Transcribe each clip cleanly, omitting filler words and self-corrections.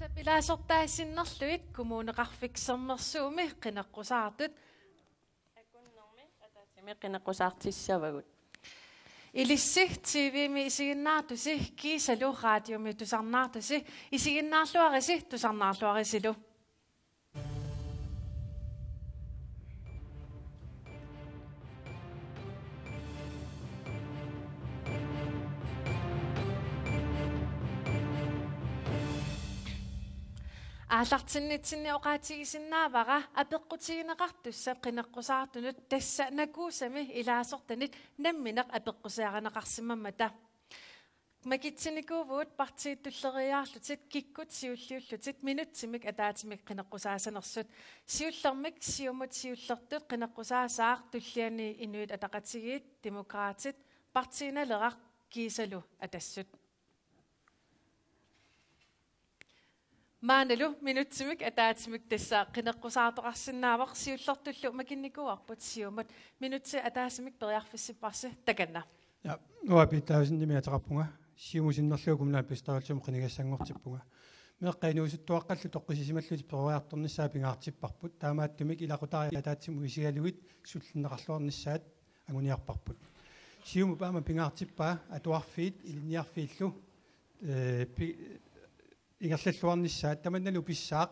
Pilasortaasinnerluit kommuneqarfiksernersuumi qinaqqusaartut akunnermi ataasimi qinaqqusaartissavagut ilissi TV-mi isiginnaartusi kiisalu raadiomi tusarnaartusi isiginnaarluarisi tusarnaarluarisilu аалартиннитсинни оqaатигисиннаавара апеққутигинеқартусса қинеққусаартунут тасса накуусами илаасортанит намминеқ апеққусиаранеқарсимаммата макитсиникуувуут партииттуллериаарлутит киккут сиуллиуллутит минутсимик атаатимик қинеққусаасанерсут сиуллермик сиумут сиуллертут қинеққусаасаар туллиани инуит атақатигиит демократит партииналерақ кисалу атассут маанелу минутсимик атаатимик тасса qinеққусаартоқарсинаавақ сиуллертуллу макинникуарпут сиумут минутси атаасимик периарфиссиппарси таканна я нуапитаасинними атеқарпунга сиумусиннерлуукумнаа пистаалсум қинигассангортиппунга меққайнуусуттуаққаллу тоққисисималлути перуаарторниссаа пингаартиппарпут таамааттумик илақутари атаатсиму исигалуит суллиннеқарлуарниссаат агуниарпарпут сиуму паама пингаартиппаа атуарфиит илинниарфииллу ингерллуарниссаат таманналу писсаақ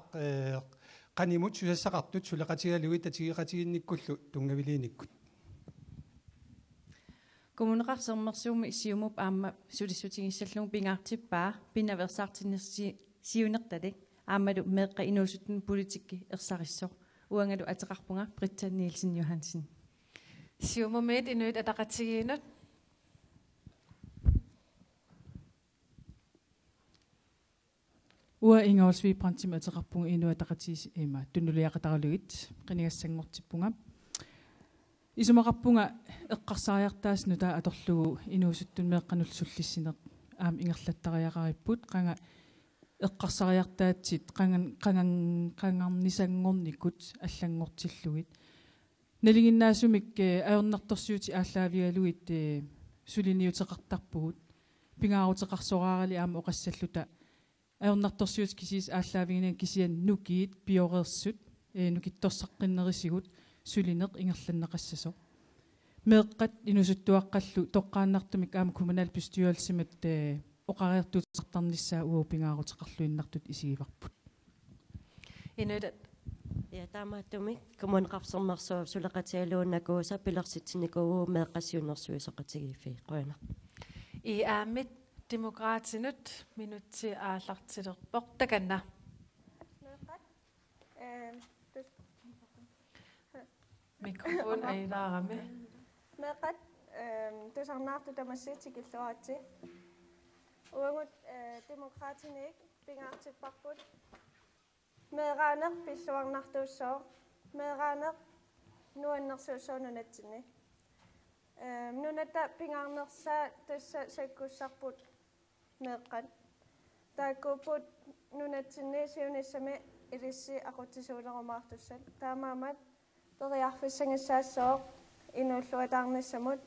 qaнимут сусассақартут сулеқатигалуит татигиқатигинниккуллу тунгавилиниккут коммунеқарсермерсууми сиумуп аама сулиссутигиссаллугу пингаартиппаа пинаверсаартиннерси сиунерталик аамалу меэққа инуусуттун политикки ерсариссоо уангалу атеқарпунга Britta Nielsen Johansen сиумумит инуит атақатигиинут уа ингоолсви прантим атеқарпунга инуатақатис има туннулиақатаралугит қинигассангортиппунга исумақарпунга эққарсариартаас нута аторлугу инуусуттун меэққанулсуллиссинеқ аам ингерлаттариақариппут қанга эққарсариартаатсит қангарнисангорникут аллангортиллугит налигиннаасумик аернарторсиути ааллаавигалугит сулиниутеқартарпугут пингаарутеқарсораарали аама оқассаллута аернарторсиут кисис ааллаавигинаа кисиан нукиит пиореерсут нукитторсаққиннерисигут сулинеқ ингерланнеқассасо меэққат инусуттуаққаллу тоққааннартумик аама коммунал пистуалсимат оқариартуутеқартарниссаа уупингаарутеқарлуиннартут исигиварпут инуит я таамааттумик коммунеқарсермерсуу сулеқатигалууннакууса пилерситсиникуу меэққассиунерсуисоқатигифи қуяна и аамит демократинут минутси ааллартилерпоқ таканна микрофон аилаарами меқат тусарнаарту тамассиитикиллуаати уангут демократиник пингаартиппарпут меэраанеқ пиллуарнартууссоо меэраанеқ нуаннерсуусоонунатсини нуната пингаарнерсаа тасса саккуссарпут меэққат тааккуупут нунатсинни сиуниссами илисси ақутсисуулерумаартуссат таамаамат периарфиссангиссаассоо инуллуатаарниссамут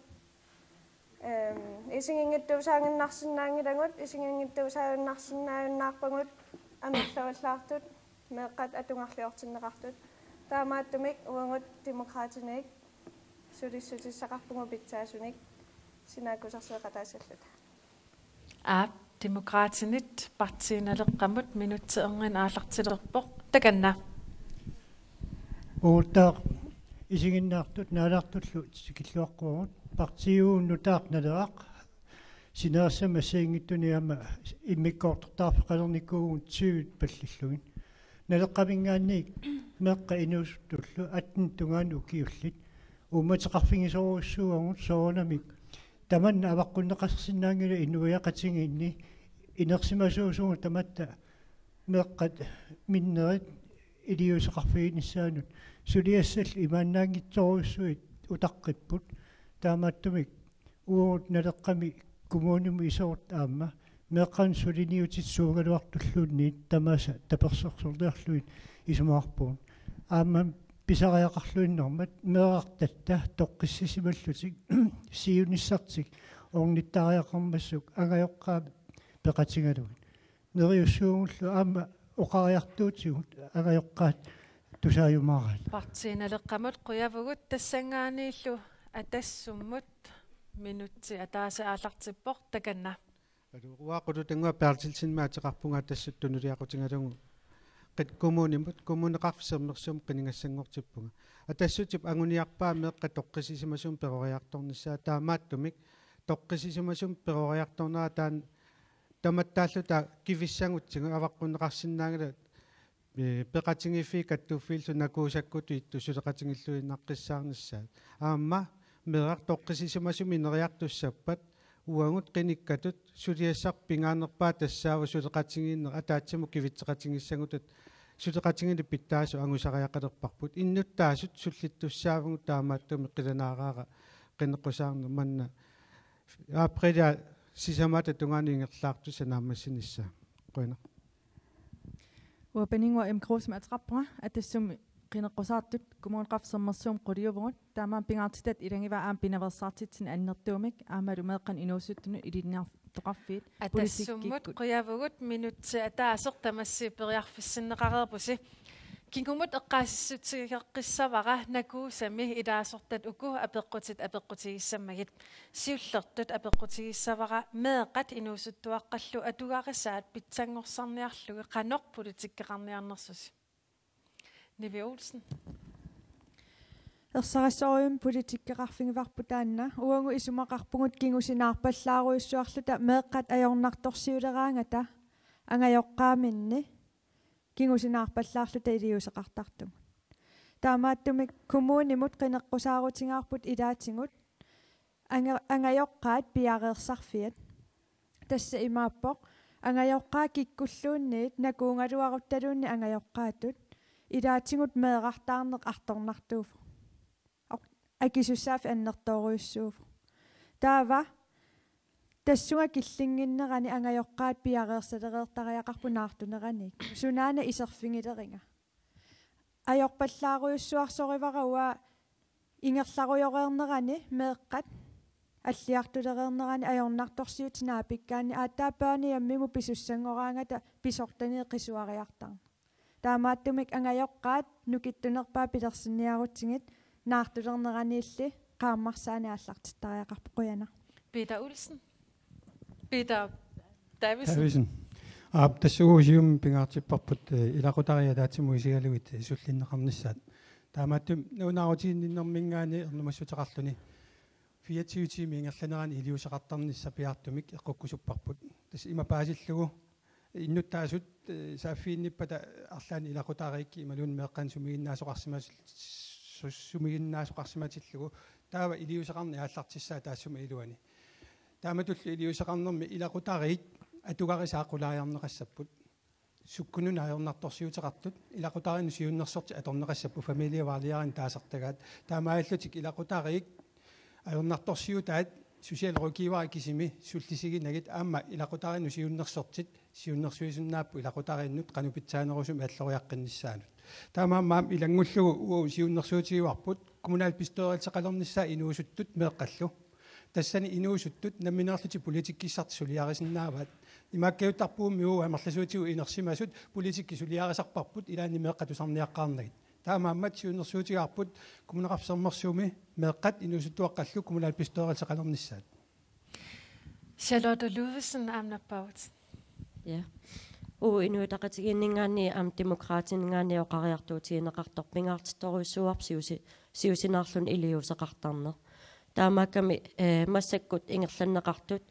исингингиттуусаангиннарсинаангилагут исингингиттуусааюннарсинааюннаарпагут амерлаваллаартут меэққат атунгарлиортиннеқартут таамааттумик уангут демократиник сулиссутиссақарпугу питсаасуник синааккусарсеқатаассаллута демократинит партииналеққамут минутсеэрнин ааллартилерпоқ таканна уутаа исигиннаартут наалаартуллу киллуаққугут партиууннутаақналерақ синаассама сиингиттуниама иммиккоортартаарфеқалерникуугун тиуит паллиллугин налеққамингаанник меққа инуусуттуллу аттин тунгаан укиуллит уматеқарфигисоруссууагут соонамик таманна аваққуннеқассиннаангила инуяқатингиинни инерсимасуусугу таматта меққат миннерит илиусеқарфигиниссаанут сулиассал имааннаангитсоруссуит утаққиппут таамааттумик уут налеққами коммуними исоорт аама меққан сулиниутитсуугалуартуллуунниит тамааса таперсорсорлиарлуит исумаарпуун аама писариақарлуиннэрмат меэрартатта тоққиссисималлутик сиуниссартик орниттариақармассук агаёққаа пеқатингалугит нериуссуугуллу аама oqariartuutigut agayoqqaat tusaajumaaraan партииналеққамут қуявгут тассангаанииллу атассуммут минутси атаасе аалартиппоқ таканна руақуту тангуа паартилсинмаатеқарпунгаа тассуттунулиақутингалугу qit kommunimut kommuneqarfissernersum qiningassangortippunga atassutip anguniarpaa meqqa toqqisisimasum peroriartornissaa taamaattumik toqqisisimasum peroriartornera taan tamattaalluta kivissangutsingu avaqqunneqarsinnaangala peqatingiffii kattuuffiillu nakuusakkutu ittusuleqatingilluinnaqqissaarnissaat aamma meeqaq toqqisisimasum ineriartussappat uangut qinikkatut suliassarpingaanerpaa tassaava suleqatingiinner ataatsimu kivitseqatingissangutut suleqatingili pittaasu angusariaqalerparput innuttaasut sullittussaavugu taamaattumi qilanaaraaqa qinneqqusaarner manna aaprelia sisamata tungaaniingerlaartu sanaammassinissa qoina uapaningua imkruusma atrapra atassum qinneqqusaartut kommuneqarfissermersuum quliuvugut taamaan pingaartitat ilangiva aam pinaversaartitsin annertuumik aamalu meeqqan inuusuttunu ilinniartoqarfiit атассуммут қуявгут минутси атаасеқ тамасси периарфиссиннеқарерпуси кингумут эққаассутсигеққиссавара накуусами илаасортат уку апеққутигиссаммагит сиуллертут апеққутигиссавара меэққат инуусуттуаққаллу атугаарисаат питсангорсарниарлуги қанеқ политиккеқарниарнерсуси Nivi Olsen. Ersarisorium politikkeqarfingivarpu taanna uangu isumaqarpungut kingusinaarpallaaruissuarluta meeqqat ajornartorsiuleraangata angajoqqaaminni kingusinaarpallaarluta iliuseqartartugut taamaattumik kommunimut qineqqusaarutingaarput ilaatingut angajoqqaat piareersarfiat tassa imaappoq angajoqqaa kikkulluunniit nakuungaluaruttaluunni angajoqqaatut ilaatingut meeqartaarneq artornartuufu акисуссааф аннертооруйуссууф таава тассуга киллингиннерани ангайоққаат пиареерсалереертариақарпунаартунераник сунаана исерфингилеринга ajorpallaaruйuссуарсоривара уа ингерларуйореернерани меэққат аллиартулереернерани ajornartorsiutinaa pikkaani ааттаапаани аммиму писуссангораангата писортани қисуариартарна таамааттумик ангайоққаат нукиттунерпаа пилерсинниарутсигит наартулернераниилли qaammarsaani ааллартиттариақарпу қуяна Peter Olsen Peter Davison тассугуусиум пингаартиппарпут илақутариа таатимуисигалугит суллиннеқарнissaат таамааттум нунаарутииннэрмингаани эрнумассутеқарлуни 24 тими ингерланерани илиусеқартарнisса пиартумик эққуккусуппарпут тас имапаасиллугу иннуттаасут сааффиинниппата арлаани илақутаариикки ималуун меэққан сумигиннаасоқарсимас сумигиннаасоқарсиматиллугу таава илиусеқарни ааллартиссаа таассума илуани тааматуллу илиусеқарнерми илақутариит атугарисаақулааярнеқассаппут суккунун аернарторсиутеқартут илақутарину сиуннерсорти аторнеқассаппу фамилиаваалиарин таасартагаат таамааллутик илақутариик аернарторсиутаат сусиалрукивари кисими суллисигинагит аама илақутарину сиуннерсортит сиуннерсуисуннааппу илақутарииннут қанупитсаанерусум аллориаққиннссаанут таамаамаам илангуллугу сиуннерсуутигуарпут коммунаал писториалсеқалернissaа инуусуттут меэққаллу тассани инуусуттут намминерлути политиккиссарт сулиарисиннааваат имааккиуттарпуумми уу амерласуутигу инерсимасут политикки сулиарисарпарпут илаани меэққатусарниаққарнагит таамааммат сиуннерсуутигаарпут коммунеқарфисермерсууми меэққат инуусуттуаққаллу коммунаал писториалсеқалернissaат Charlotte Ludvigsen amnappaut Ja инуитақатигиннингаани ам демократингаани оқариартуутигинеқарторпингаартитторуйссуарп сиусинаарлун илиусеқартарнер таамаакками массаккут ингерланнеқартут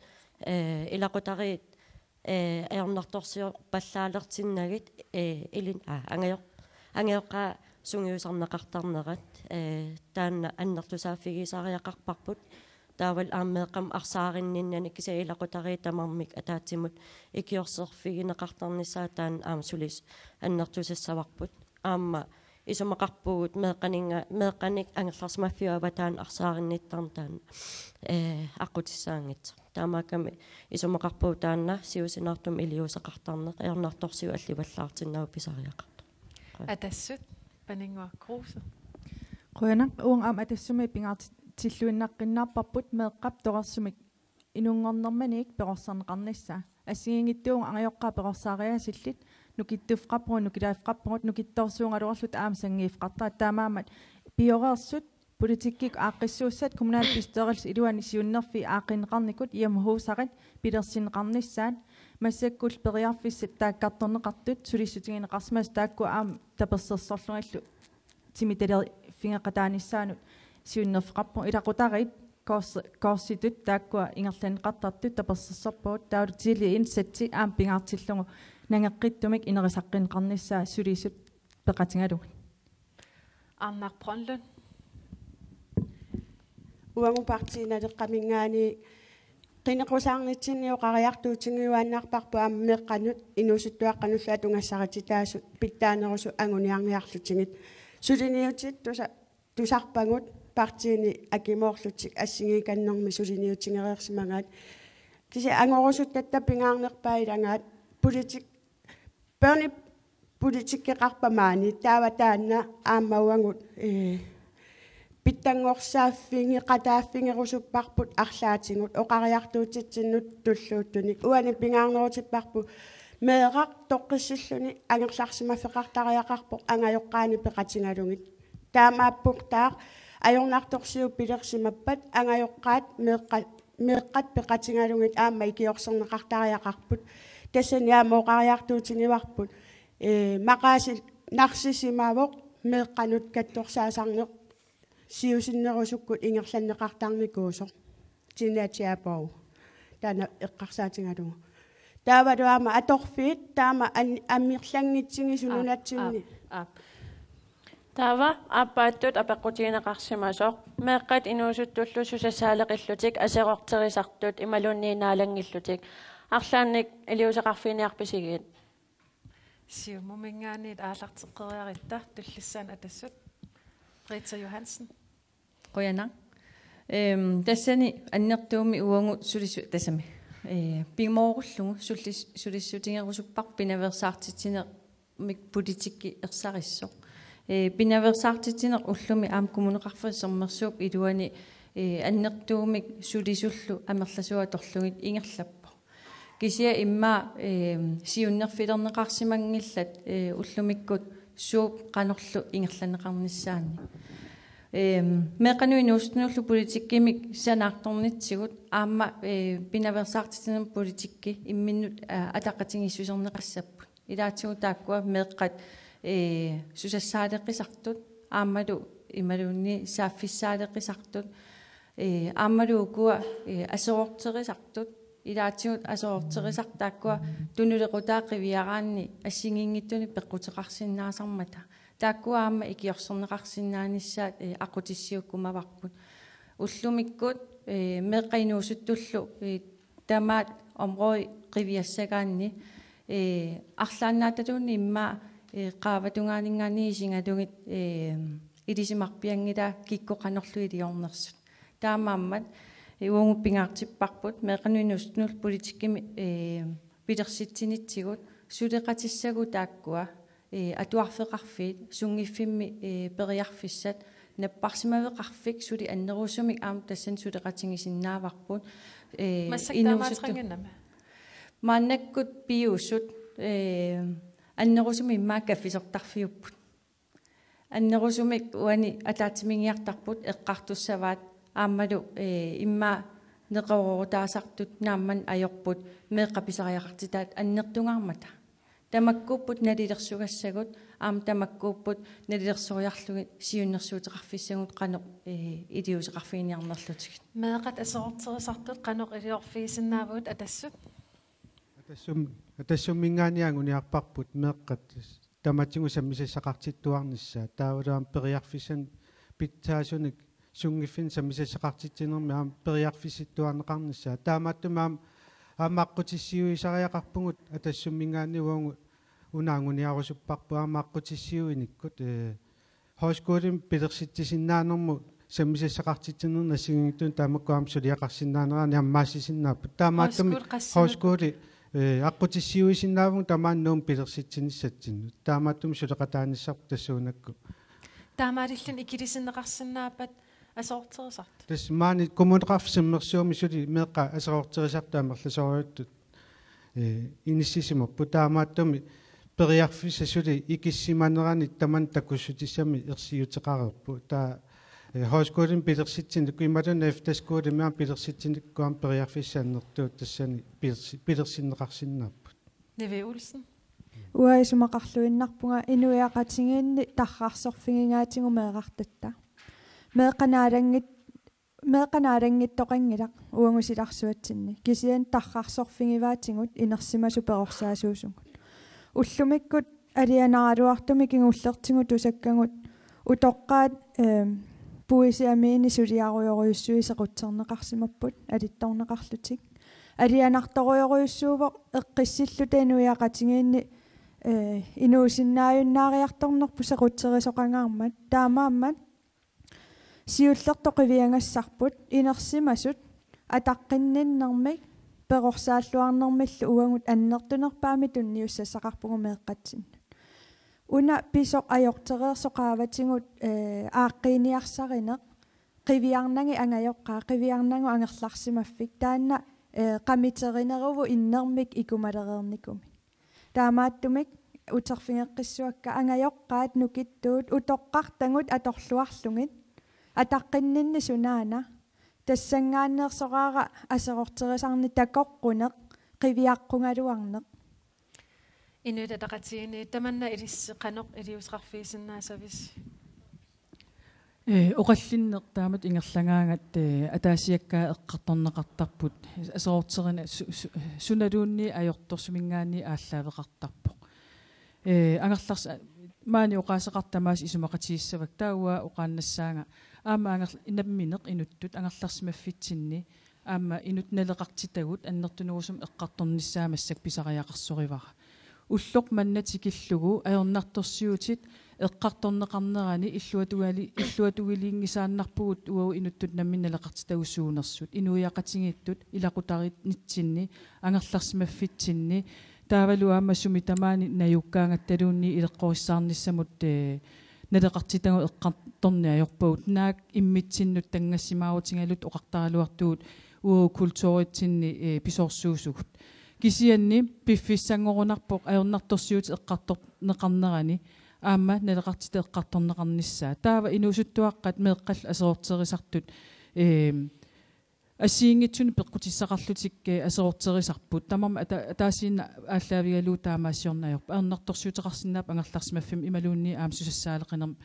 илақутариит аернарторсио паллаалертиннагит илин ангайоққа сунгиусарнеқартарнерат таанна аннертусааффигисаариақарпарпут таавал ааммеэққам арсааринниннани киса илақутариит тамармик атаатимут икиорсерфигинеқартарнissaа таан аам сулис аннертусассаварпут аама исумақарпугут меэққаник ангерларсимаффиуава таан арсааринниттарн таан аққутиссаангит таамааками исумақарпуу таанна сиусинаартум илиусеқартарнеқ ернарторсиу алливаллаартиннау писариақарто атассут панингуа круuse қуяна уун аам атассуми пингаарти тиллуиннаққиннаарпарпут меэққап торерсумик инунгорнерманик перорсарнеқарнissaа ассигингиттуун ангайоққаа перорсаариасиллит нукиттуфqappugut нукилаафqappugut нукитторсуунгалуарлут аама сангиифqartaa таамаамат пиореерсут политиккик ааққиссууссат коммунаал пистерилс илуани сиуннерфи аақинеқарникут иамхуусақат пилерсинеқарниссаат массаккул периарфиссат тааккарторнеқартут сулиссутигинеқарсмас таакку аама таперсерсорлунгаллу тимиталер фингеқатааниссаанут сиуннерфqappu илақутарит коорситут тааккуа ингерланеқартартут таперсерсорпуут таулу тили инсатси аама пингаартиллугу нангеққиттумик инерисаққинеқарниссаа сулиссут пеқатингалугу Arnar Brønlund. Uangu partiina teqqamingaani qinequsarnitsinniu qariartuutingiuannaarparpu aammeqqanut inusuttuaqqanulla tungassaritittaasut pittaanerusu anguniarniarlutingit suliniutit tusarpangut partiini akimoorlutik assingikannэрми suliniutingereersimangaat kisi angorusut tattapingaarnerpailangaat politik børni politikkeqarpamaani taavataanna aammauangut pittangorsaaffingi qataaffingerusupparput arlaatingut oqariartuutitsinnut tulluuttunik uani pingaarnerutipparpu meeqaq toqqissilluni angerlarsimaffeqartariaqarpoq angajoqqaani peqatingalungit taamaappuqtaaq ajornartorsiu pilersimappat angajoqqaat meeqqat peqatingalungit aamma ikiorserneqartariaqarput tassaniaama oqariartuutingivarput maqaasil narsisimaavoq meeqqanut kattorsaasarneq siusinnerusukkut ingerlanneqartarnikuusoq tinaatiapau tana eqqarsaatingalugu taavaluama atorfiit taama ammirlangitsingisununatsinni taava appaаттут апеққутигинеқарсимасоқ меэққат инуусуттуллу сусассаалеқиллутик асеқортерисартут ималунниинаалаггиллутик арлаанник илиусеқарфиниарписигиит Siumummingaanit aallarteqqeriaritta tullissaan atassut Rita Johansen. Qoyana. Tassani annertuumi uangu sulisu tasami. Pingmoorullugu sulissutingerusuppak pinaversaartitiner mik politikki ersarissor. Pinaversaartitiner ullumi aam kommuneqarfissermersuup iluani annertuumik sulisullu amerlasuatorlugit ingerlappa. Kisia imma siunnerfilerneqarsimangillat ullumikkut suup qanorlu ingerlaneqarnissaanni meqanui nuustunullu politikkimik sanaartornitsigut aamma pinaversaartitinen politikki imminnut ataqatingissuserneqassappu ilaatigu taakkua meeqqat susassaaleqqisartut aammalu imalunni saaffissaaleqqisartut aammalu ukua aserorterisartut ilaatigut asoorterisartaakkua tunulequtaaqiviaraanni assinginggittuni peqqutеқарсиннаасармата тааккуаама икиорсернеқарсиннааnissaat ақутиссиуккумаварпут уллумиккут меққинуусуттуллу тамаат омрой қивиассагаанни арлааннааталуунни имма qaavatuнгаанингани исингалугит илисимарпиангила киккоқанерлу илиорнерсут таамааммат уангу пингаартиппарпут меқануинустнул политиккими пилерситсинитсигут сулеқатиссагу тааккуа атуарфеқарфиит сунгиффимми периарфиссат наппарсимавеқарфик сули аннерусумик аам тассан сулеқатингисиннааварпут массактаамаатрингиннама мааннаккут пиусут аннерусуми иммаа каффисертарфиуппут аннерусумик уани атаатимингиартарпут эққартуссаваат ааммалу имма неқорорутаасартут наамман ajorput меққаписариақартитаат аннертунгаармата тамаккууппут налилерсугассагут аам тамаккууппут налилерсуриарлугит сиуннерсуутеқарфиссагут қано илиусеқарфиниарнерлутигит меқат асоортерисартут қано илиорфиисиннаавут атассут атассумминганиангуниарпарпут меққат таматингу саммисассақартиттуарнissaа таавалаам периарфисан питсаасуник сунгиффин саммисассақартитсинерми аам периарфиситтуарнеқарнissaа таамааттумаам аамааққутиссиуисариақарпугут атассуммингаанниуангу унаангуниарусуппарпу аамааққутиссиуиниккут хоскуулим пилерситсиннаанерму саммисассақартитсинерна сигингиттун таамаккуам сулиақарсиннаанераани аммаассисиннааппу таамааттуми хоскуули аққутиссиуисиннаавун тамааннуум пилерситсиниссатсинну таамааттуми сулеқатааниссарпу тассуунакку таамаалиллун икилисиннеқарсинаапат асоортерисарт тас маани коммунеқарфисиммерсуumi сули меққа асоортерисартаамерласориуттут иниссисимаппу таамааттуми periarfis asuli ikissimanerani taman takussutissami ersiuteqarerpu ta højskolen bilersitsin kuimadan efterskole mer bilersitsin kuam periarfissannertuut tassani bilersinneqarsinnaappu Neve Olsen. Uaisumaqarluinnarpunga inuiaqatingiinni tarrarsorfingingaatigu meeqartatta. Meeqanaalangittoqangilaq uangusilarsuatsinni. Kisian tarrarsorfingivaatigut inersimasu perorsaasuusungut. Ullumikkut alianaraluartumi kingullertingu tusakkangut utoqqaat puisiamiini suliarujoruissuи sequtserneqarsimapput alittorneqarlutik. Alianartorujoruissuuvo eqqissillute inuiaqatingiinni inuusinnaajunnaariartornerpu sequtterisoqangaarmat taamaammat siullertoqiviangassarput inersimasut ataqqinninnermik perorsaalluarnermillu uangut annertunerpaami tunniussasaqarpugu meeqqatsin. Una pisoq ajortereersoqaavatingut aaqqiiniarsarineq qiviarnangi angajoqqaa qiviarnangu angerlarsimaffik taanna qamiterineruvu innermik ikumaleriernikumi. Taamaattumik uterfingeqqissuakka angajoqqaat nukittuut utoqqartangut atorluarlungit ataqqinninni sunaana тассангааннерсораара асерортерисарни такоққунеқ қивиаққунгалуарнеқ Inuit ataqatiini tamanna ilisseqanoq iliusqarfiisinnaasavис Oqallinneq taamat ingerlangaangat ataasiakkaa eqqartorneqartarput aserorterina sunaluunni ajortorsumingaanni ааllaавеқартарпоқ анерларс маани оqaaseqartamaas isumaqatiissavak taua oqaannassaanga аама ангер инамминеқ инуттут ангерларсимаффитсинни аама инутналеқартитагут аннертунуусум эққарторниссаамассак писариақарсоривара уллоқ маннатикиллугу аернарторсиутит эққарторнеқарнерани иллуатугилингисааннарпугут уау инуттут намминналеқартитагуссуунерсут инуиақатингиттут илақутарит нитсинни ангерларсимаффитсинни таавалу аама сумитамаани наюккаангатталуунни илеққориссаарниссамут налеқартитагу эққарторниажорпагут наак иммитсиннут тангассимаарутингалут оқартаралуартугут уу культууритсинни писорсуусугут кисианни пиффиссангорунарпоқ аернарторсиут эққарторнеқарнерани аама налеқартита эққарторнеқарниссаа таава инуусуттуаққат меэққал асеортерисартут асиингитсуни пеққутиссақарлутикке асеортерисарпут тамарма атаасиинна ааллаавигалуу таамаассиорнаажорпа аернарторсиутеқарсинаап ангерларсимаффим ималуунни аамсусассаалеқинер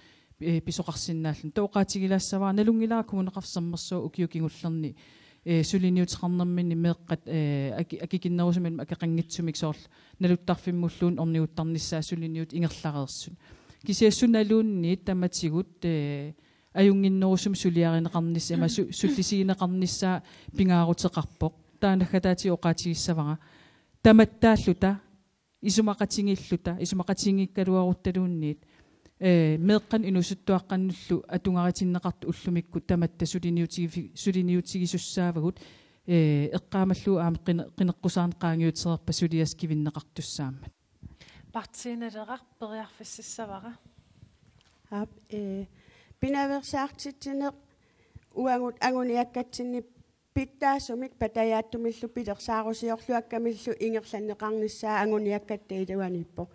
писоқарсиннааллун тоқаатигилаассаваа налунгилаа кумунеқарсаммерсуу укиукингуллерни сулиниутеқарнерминни меэққат акикиннерусумин акеқангитсумик соорл налуттарфиммуллуун орниуттарниссаа сулиниут ингерлареерсун кисиассуналуунни таматигут аюнгиннерусум сулиаринеқарнисса ама суллисигинеқарниссаа пингаарутеқарпоқ таанахатаати оқаатигиссавара таматтааллута исумақатингиллута исумақатингиккалуарутталуунниит меэққан инусуттуаққаннуллу атунгаратиннеқарту уллумикку таматта сулиниутигисуссаавагут эққаамаллуу аама қинеққусаарнеқаангиутерерпа сулиас кивиннеқартуссаамат партииналеқар периарфиссавара ап пинаверсаартитсинеқ уангут агуниаккатсинни питтаасумик патаяаттумиллу пилерсаарусиорлуаккамиллу ингерланнеқарниссаа агуниаккатта илуаниппо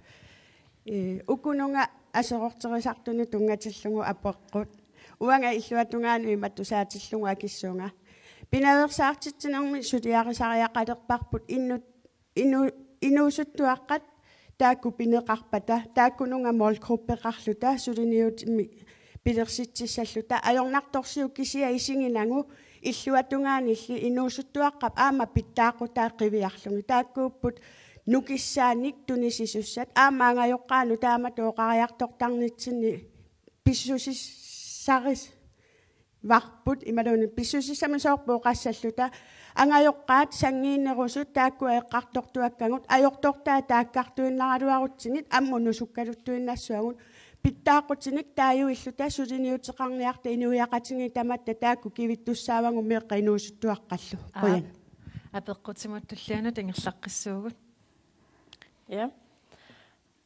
укунунга асерортерисартуни тунгатиллугу апоққут уанга иллуатунгаануи маттусаатиллугу акиссунга пинаверсаартитсинерми сулиарисариақалерпарпут инуусуттуаққат таакку пинеқарпата тааккунунга молгруппеқарлута сулиниутими пилерситсиссаллута аёрнарторсиу кисиа исингинагу иллуатунгаанилли инуусуттуаққап аама питтаақутаа қивиарлуги тааккууппут нукиссааник тунисисуссат аамаангайоққаану таама тооқариартортарнитсинни писсусиссарис варпут ималуни писсусиссамисоорпооқассаллута ангайоққаат сангииннерусут тааккуа эққартортуаккагут аёртортаа тааккартуиннаралуарутсигит аммунусуккалуттуиннассуагут питтаақутиник тааюиллута сулиниутеқарниарта инуиақатинги таматта таакку кивиттуссаавангу меққа инуусуттуаққаллу қоян апеққутиматтуллиану тангерлаққиссуугут я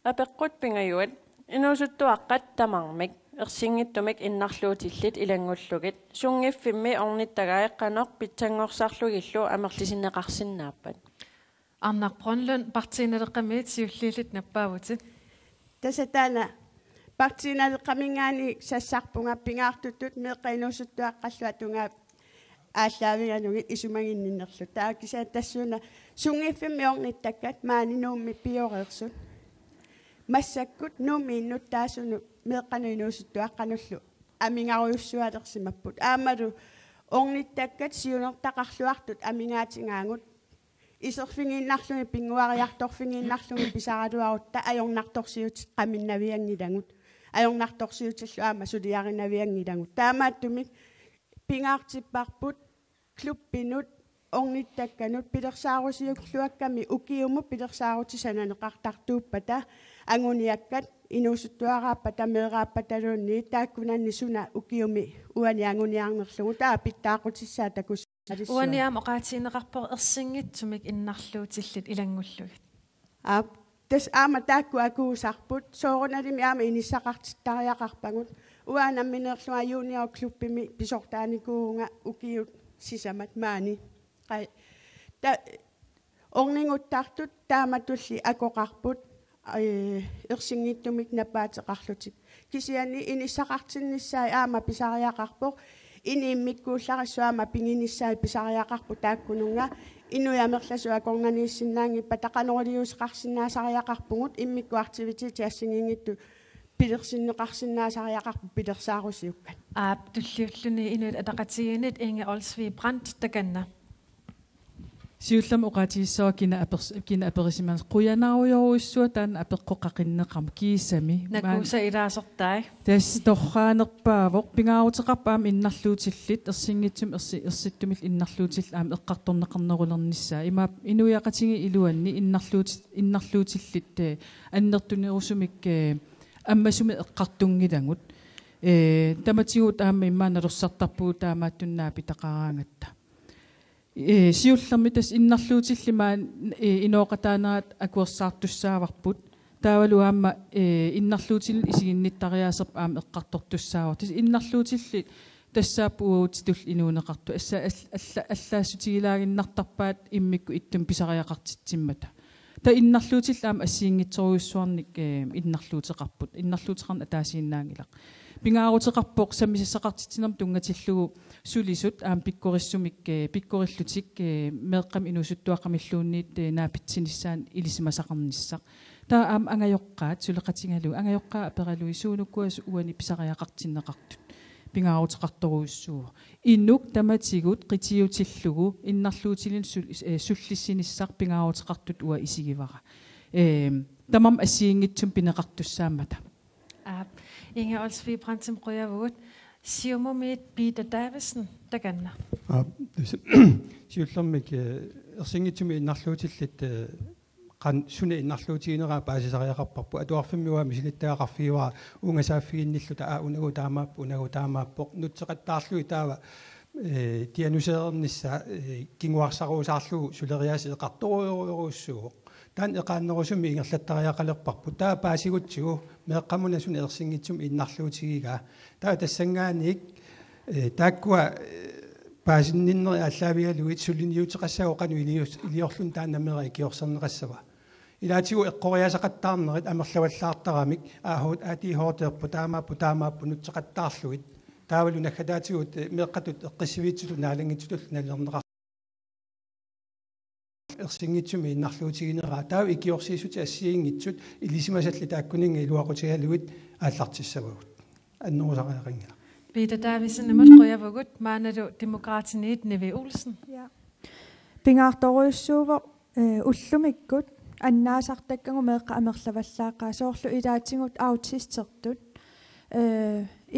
апеққут пингаюат инуусуттуаққат тамармик ерсингиттумик иннарлуутиллит илангуллугит сунгиффимми орниттагаэққанеқ питсангорсарлугиллу амерлисиннеқарсинааппат арнарпронлун партииналеққамиит сиуллиилит наппаавутит тасатаана партиинал камингаани сассарпунга пингаартутут меэккаинуусуттуаққаллуа тунгаа ааллаавигануги исумагинниннерлу таакисаа тассуна сунгиффимми орниттаккат маани нуумми пиореерсут массаккут нуумми иннуттаасуну меэккануинуусуттуаққануллу амингаруйуссуалерсимаппут аамалу орниттаккат сиунертақарлуартут амингаатингаангут исерфингииннарлуги пингуариарторфингииннарлуги писаралуарутта аёрнарторсиутит qaminnавиангилагут аёрнарторсиутиллу аама сулиаринавиангилагут таамааттумик пингаартиппарпут клуппинут орниттакканут пилерсаарусиуклуакками укиуму пилерсаарути сананеқартартууппата ангуниаккат инуусуттуарааппа тамеерааппа талуунни тааккунанни суна укиуми уани ангуниарнерлугу таа питтаақутиссаа такус уаниам оqaatiineqarpoq ersinngitsumik innarluutillит илангуллугит тас аама таакку акуусарпут сооруналими аама иниссақартиттариақарпагут уаанамминерлуа юниор клубпими писортааникуунга укиут сисамат маани қай та орнингуттартут тааматулли акоқарпут ерсингиттумик напаатеқарлутик кисиани иниссақартиннissaи аама писариақарпоқ инииммиккууллариссуама пингиниссаи писариақарпу тааккунунга инуямерласуа корнганииссиннаанги патақанорилиусеқарсинаасариақарпугут иммиккуартивити таассингингитту пилерсиннеқарсинаасариақарпу пилерсаарусиуккат туллиуллуни инуит атақатигинит инге олсви бранд таканна сиуллам оqaatiissua кина аперисимаас қуянааруйоруиссуа таана апеққоқақиннеқарма киисами накуса илаасортай тас торхаанерпаавоқ пингаарутеқарпаам иннарлуутиллит ерсингитсум ерситтумил иннарлуутил аам эққарторнеқарнерулерниссаа има инуяқатиги илуанни иннарлуутиллит аннертунерусумик аммасуми эққартунгилагут таматигут аама иммааналерсартарпуу таамааттуннаа питақараангатта сиуллерми тас иннарлуутиллимаа инооqataanerat акуерсаартуссааварпут таавалу аама иннарлуутил исигинниттариаасерп аама эққартортуссаавар тас иннарлуутилли тассааппуутитул инуунеқарту аллаассутигилагиннартарпаат иммикку иттум писариақартитсиммата та иннарлуутил аама ассиингитсоруйуссуарник иннарлуутеқарпут иннарлуутеқарна таасииннаангилақ пингаарутеқарпоқ самисассақартитсинерм тунгатиллугу сулисут аам пиккориссумик пиккориллутик меэққам инусуттуаққамиллуунниит наапитсиниссаан илисимасақарниссақ таа аам ангайоққаат сулеқатингалу ангайоққаа апералуи суунуккуас уани писариақартиннеқартут пингаарутеқарторуйуссуу иннук таматигут қитиутиллугу иннарлуутилин суллиссиниссақ пингаарутеқартут уа исигивара тамам ассиингитсум пинеқартуссаамата Inge Olsvig Brandsum Røyavåd. Siumumit Peter Davison, taganna. Siullermik ersingitsumi innarluutillit qan suni innarluutigineraa paasisariaqarparpu atuarfimmiua misilittaaqarfiuara ungasaaffiginnillu taa unagu taamaappoq nutseqattaarlui taava tianuseernissa kinguarsaruusaarlugu suleriaasi eqartoruuruussuuq tan eqaannerusumi ingerlattariaqalerparpu taa paasigutsigu meeqqamuna suni ersingitsum innarluutigiga taa tassangaaniik taakkua paasinninneri allaavigaluit suliniuteqassauqanu iliorlun taannamera ikiorserneqassava ilaatigu eqqoriasaqattaarnerit amerlavallaartaramik aahut aatiihorteerpu taamaappu nutseqattaarluit taavalu nakhataatigut meeqqatut eqqissivitsulu naalangitsulu nallerneqa ersingitsumi innarluutigineraa taav ikiorsiisuti assiingitsut ilisimasalli taakkuninga iluaqutigaluit aallartissavagut annerusaqaaqingila Peter Davison nemot Røyavåd maanalu demokraatiniit Nivi Olsen. Ja. Pingaartoruissuuvo ullumikkut annaasartakkangu meeqqa amerlavallaaqaa soorlu ilaatingut autistertut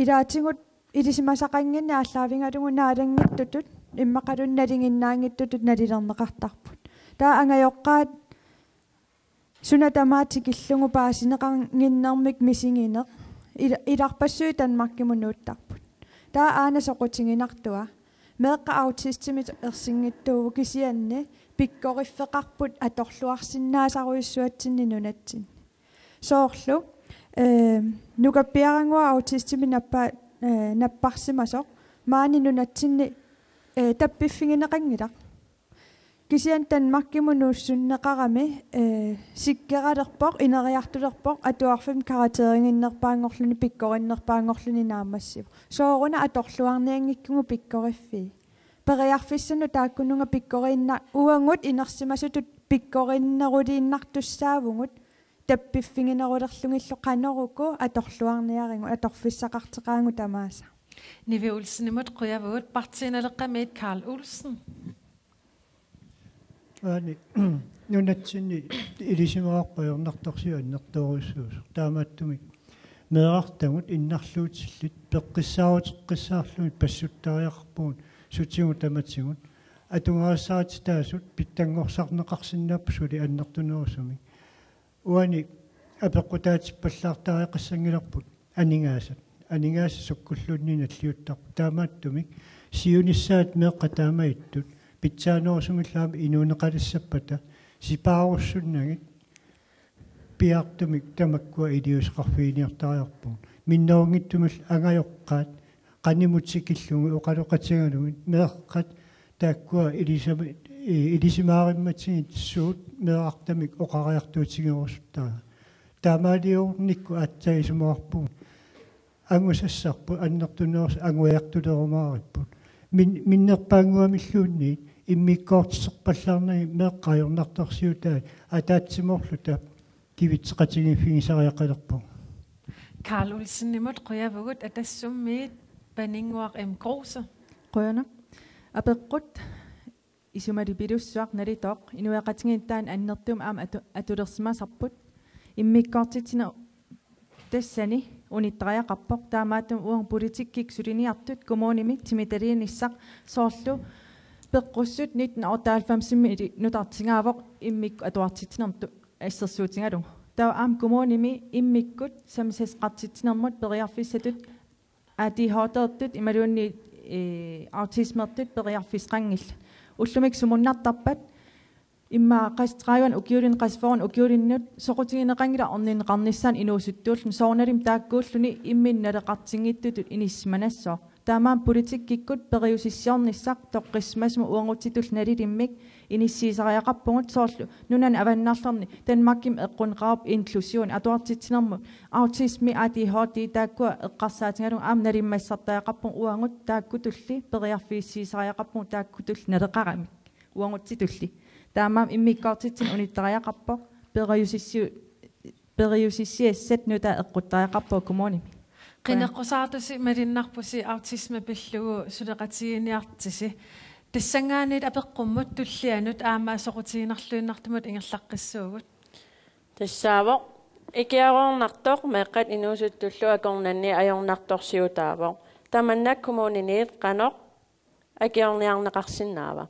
ilaatingut ilisimasaqanginni aalлaavingalungu naalangittutut immaqalun nalinginnaangittutut nalilerneqartarput taa angajoqqaat sunatamaatiqillungu paasineqarnginnermik misingineq ilarpassui tanmarkimunuuttarput taa aana soqutinginartua meeqqa autistimit ersinngittuuvu kisianni pikkoriffeqarput atorluarsinnaasaruissuatsinni nunatsin soorlu nukappiarangua autistimi napparsimasoq maani nunatsinni tappiffingineqangilaq кисиан танмаккимунуuссуннеқарами сиккераалерпоқ инериартулерпоқ атуарфим каратерингиннерпаангорлуни пиккориннерпаангорлуни наамассив сооруна аторлуарниангиккугу пиккориффи периарфиссану тааккунунга пиккоринна уангут инерсимасутут пиккориннерулииннартуссаавугут таппиффигинерулерлугилло каноруку аторлуарниарингу аторфиссақартеқаангу тамааса Nive Olsen imod Grøyavåd, partiinalerqamiit Karl Olsen. Ani nunatsinni ilisimaarpayornartorsiuannertoruissuus taamaattumik meerartagut innarluutillit peqqissaaruteqqissaarlumit passuttariaqarpuun sutigu tamatsigut atungaassaarit taasut pittangorsaarneqarsinnaappu suli annertunerusumik uani apeqqutaatippallaartariqassangilerput aningaasa sukkullunnina alliuttarpu taamaattumik siunissaat meeqqa taamaittut pitsaanorsumillaamu inuuneqalissappata sipaarussуннагит piartumik tamakkua iliusqarfiiniartariarpuun minnoongittumul angajoqqaat qanimutsikillungu uqaloqatigalugut meeqqat taakkua ilisimaarimmatsigit suut meeqartamik oqariartuutigiorusuttaa taamaaliornikku aatsagisumoarpuun angusassarpu annertuneers anguiartulerumaaripput minnerpaanguamilluunni immikkoortisserpallarnagi meeqqajornartorsiutaa ataatsimuorluta kivitseqatigifigisariaqalerpu Karl Olsen imod Grøyavåd atassummiit paninguaq Grose. Grøna apeqqut isumalipidussuaq nalitoq inuaqatingittaan annertum aam atulersimasarput immikkoortitsina tassani unittariaqarpoq taamaatum uang politikkik suliniartut kommunimik timitaliinissaq soorlu peqqussut 1998 nutartingaavoq immik atuartitsinertu ассерсуутингалу таа аам коммуними иммиккут самсесқартитсинермут периарфиссатут атихоотертут ималуунни аутисмертут периарфисқангилла уллумик сумуннартарпат имма қастрааван укиулин қасфорн укиулиннут соқутигинеқангила орнинеқарниссаан инуусуттууллун соорналим тааккууллуни имминналеқартингиттутут иниссиманассоо таамаан политиккиккут периусиссиорниссақ тоққиссмасму уангутитул налилиммик иниссиисариақарпугут соорлу нунан аваннаарларни танмакким эққунеқарп инклусиун атуартитсинермут аутисми ADHD тааккуа эққарсаатингалун аам налиммассартаақарпун уангут тааккутулли периарфииссиисариақарпун тааккутул налеқарамик уангутситулли таамаам иммиккаартитсин униттариақарпоқ периусиссиассат нута эққуттариақарпоо коммуними qinneqqusartusi malinarpusi autisme pillugu suleqatigiiniartisi тассангаанит апеққуммут туллианут аамаа соқутигинерлуиннартумут ингерлаққиссуугут тассаавоқ икиароорнартоқ меққат инуусуттуллу акорнанни ajornartorsiutaavoq таманнак коммуниниит қаноқ акиорниарнеқарсинаава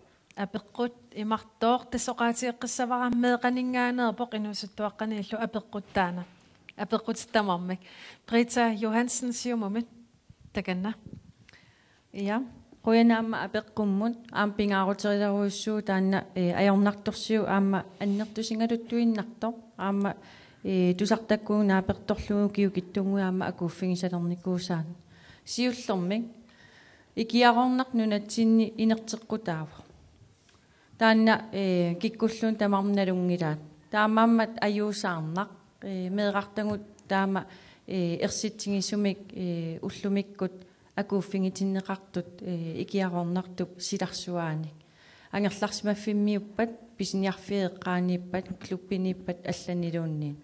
апеққут имартоор тассоқаатиэққиссавара меқанингаанеерпоқ инуусуттуаққанииллу апеққуттаана апеққутиттамармик Britta Johansen siumumit takanna ja qoyanaamma apeqqummun aam pingaaruterileruussuu taanna ajornartorsiu aamma annertusingaluttuinnartoq aamma tusartakkuuna apertorlugu kiukittungu aamma akuuffigisalernikkuusaan siullermik ikiarornaq nunatsinni inerteqqutaava taanna kikkulluun tamarnalungilaat taamaammat ajuusaarnaq meeqartangut taama ersitsigisumik ullumikkut akuuffingitinnеқартут икиарорнартуп силарсуааник ангерларсимаффиммиуппат писиниарфиеққаанииппат клуппинииппат алланилуунниин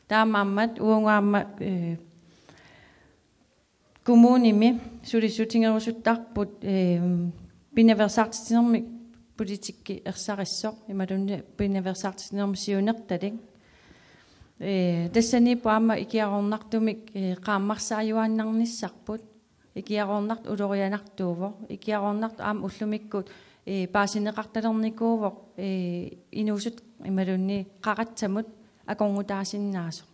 таамааммат уунгаамма коммуними сулисутингерусуттарпут пинаверсаартитинерми политикки ерсариссоқ ималунни пинаверсаартитинерми сиунерталик тассани паама икиарорнартумик qaammarsaayuaannarnissarput икиарорнарт улорианартууво икиарорнарт аама уллумиккут паасинеқарталерникуувоқ инуусут ималунни qaratsamut акорнутаасиннаасо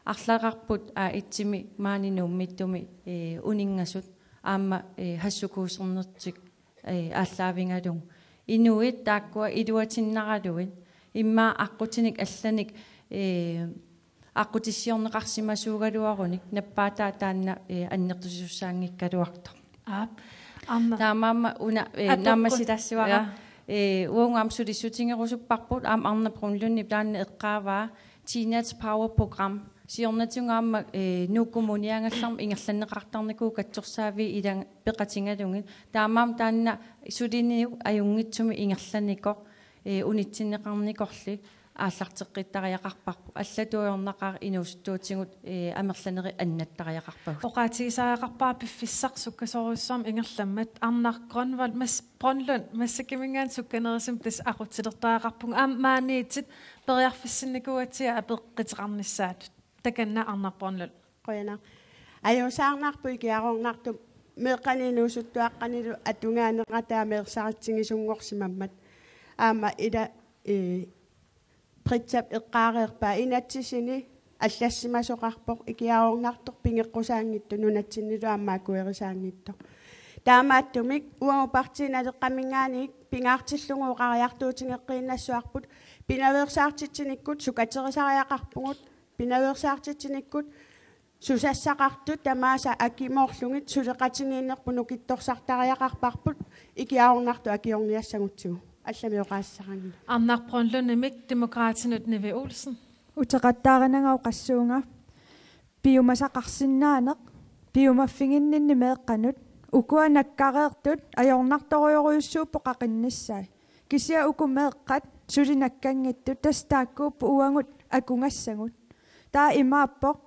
арлақарпут итсими маанинууммиттуми унингасут аама хассукуусернертик ааллаавингалун инуит тааккуа илуатиннаралуит имма аққутиник алланик аққутиссиорнеқарсимасуугалуаруник наппаатаа таанна аннертусуссаангиккалуарто таамаама уна наамасилассуара uungam sudissutiingerusupparput aam arnaprunlunni taanna eqqaavaa Teenage Power Program siornatungaamma nuukkumuniangallarm ingerlanneqartarniku katsorsaavi ilang peqatingalungit taamaam taanna sulinniu ajungitsumi ingerlanikoq unitsinneqarnikorli ааллартеққиттариақарпарпу аллатуйорнақар инуустуутигут амерланери аннаттариақарпагу оқаатигисариақарпаа пиффиссақ суккасоруссарм ингерламмат арнаргронвал мас бронлун массакимингаан сукканерисим тас ақутсилертариақарпунга мааниитит периарфиссинникуатиа апеққитеқарниссаат таканна арнарбронлун qoyana ajusаарнарпу икиарорнарту меққанинуусуттуаққанилу атунгааneqataa меерсаритсигисунгорсимаммат аама ила притсап эққаареерпаа инатсисини аллассимасоқарпоқ икиаорнартор пингеққусаангитту нунатсиннилуаммаа куерисаангитто таамааттумик уангупартиналеққамингааник пингаартиллугу қариартуутингеққииннассуарпут пинаверсаартитсиниккут сукатерисариақарпугут пинаверсаартитсиниккут сусассақартут тамааса акимоорлугит сулеқатингииннерпу нукитторсартариақарпарпут икиаорнарту акиорниассагутсигу алламиоқаассаранги арнарбронлуннимик демократинут Nive Olsen утеқаттааринагау қассуунга пиумасақарсиннаанеқ пиумаффигиннинни меэққанут укуа наккареертут ajornartorioriussuuppo qaqinnissaai kisia uku meeqqat sulinakkangittut tastaakkuuppu uangut akungassagut taa imaappoq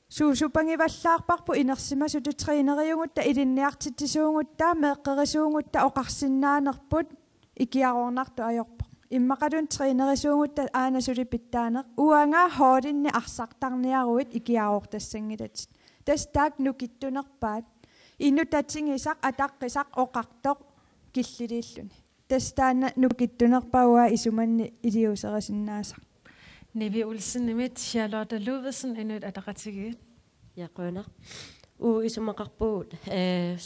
suusupangivallаарparpu inersimasut triineriungutta ilinniartitisuunguttaa meeqqerisuungutta oqarsinnaanerput ikiarornartu ajorpoq иммақалун тринерисуугутта аанасулипиттаанеқ уангаа хоолинни арсартарниаруит икиаортассангилатит тастаак нукиттунерпаат иннутатсигисақ атаққисақ оқартоқ киллилииллуни тастаана нукиттунерпауа исуманни илиусерисиннаасақ Nive Olsen nimit Charlotte Ludvigsen inut ataqatigit yaquna u isumaqarpuut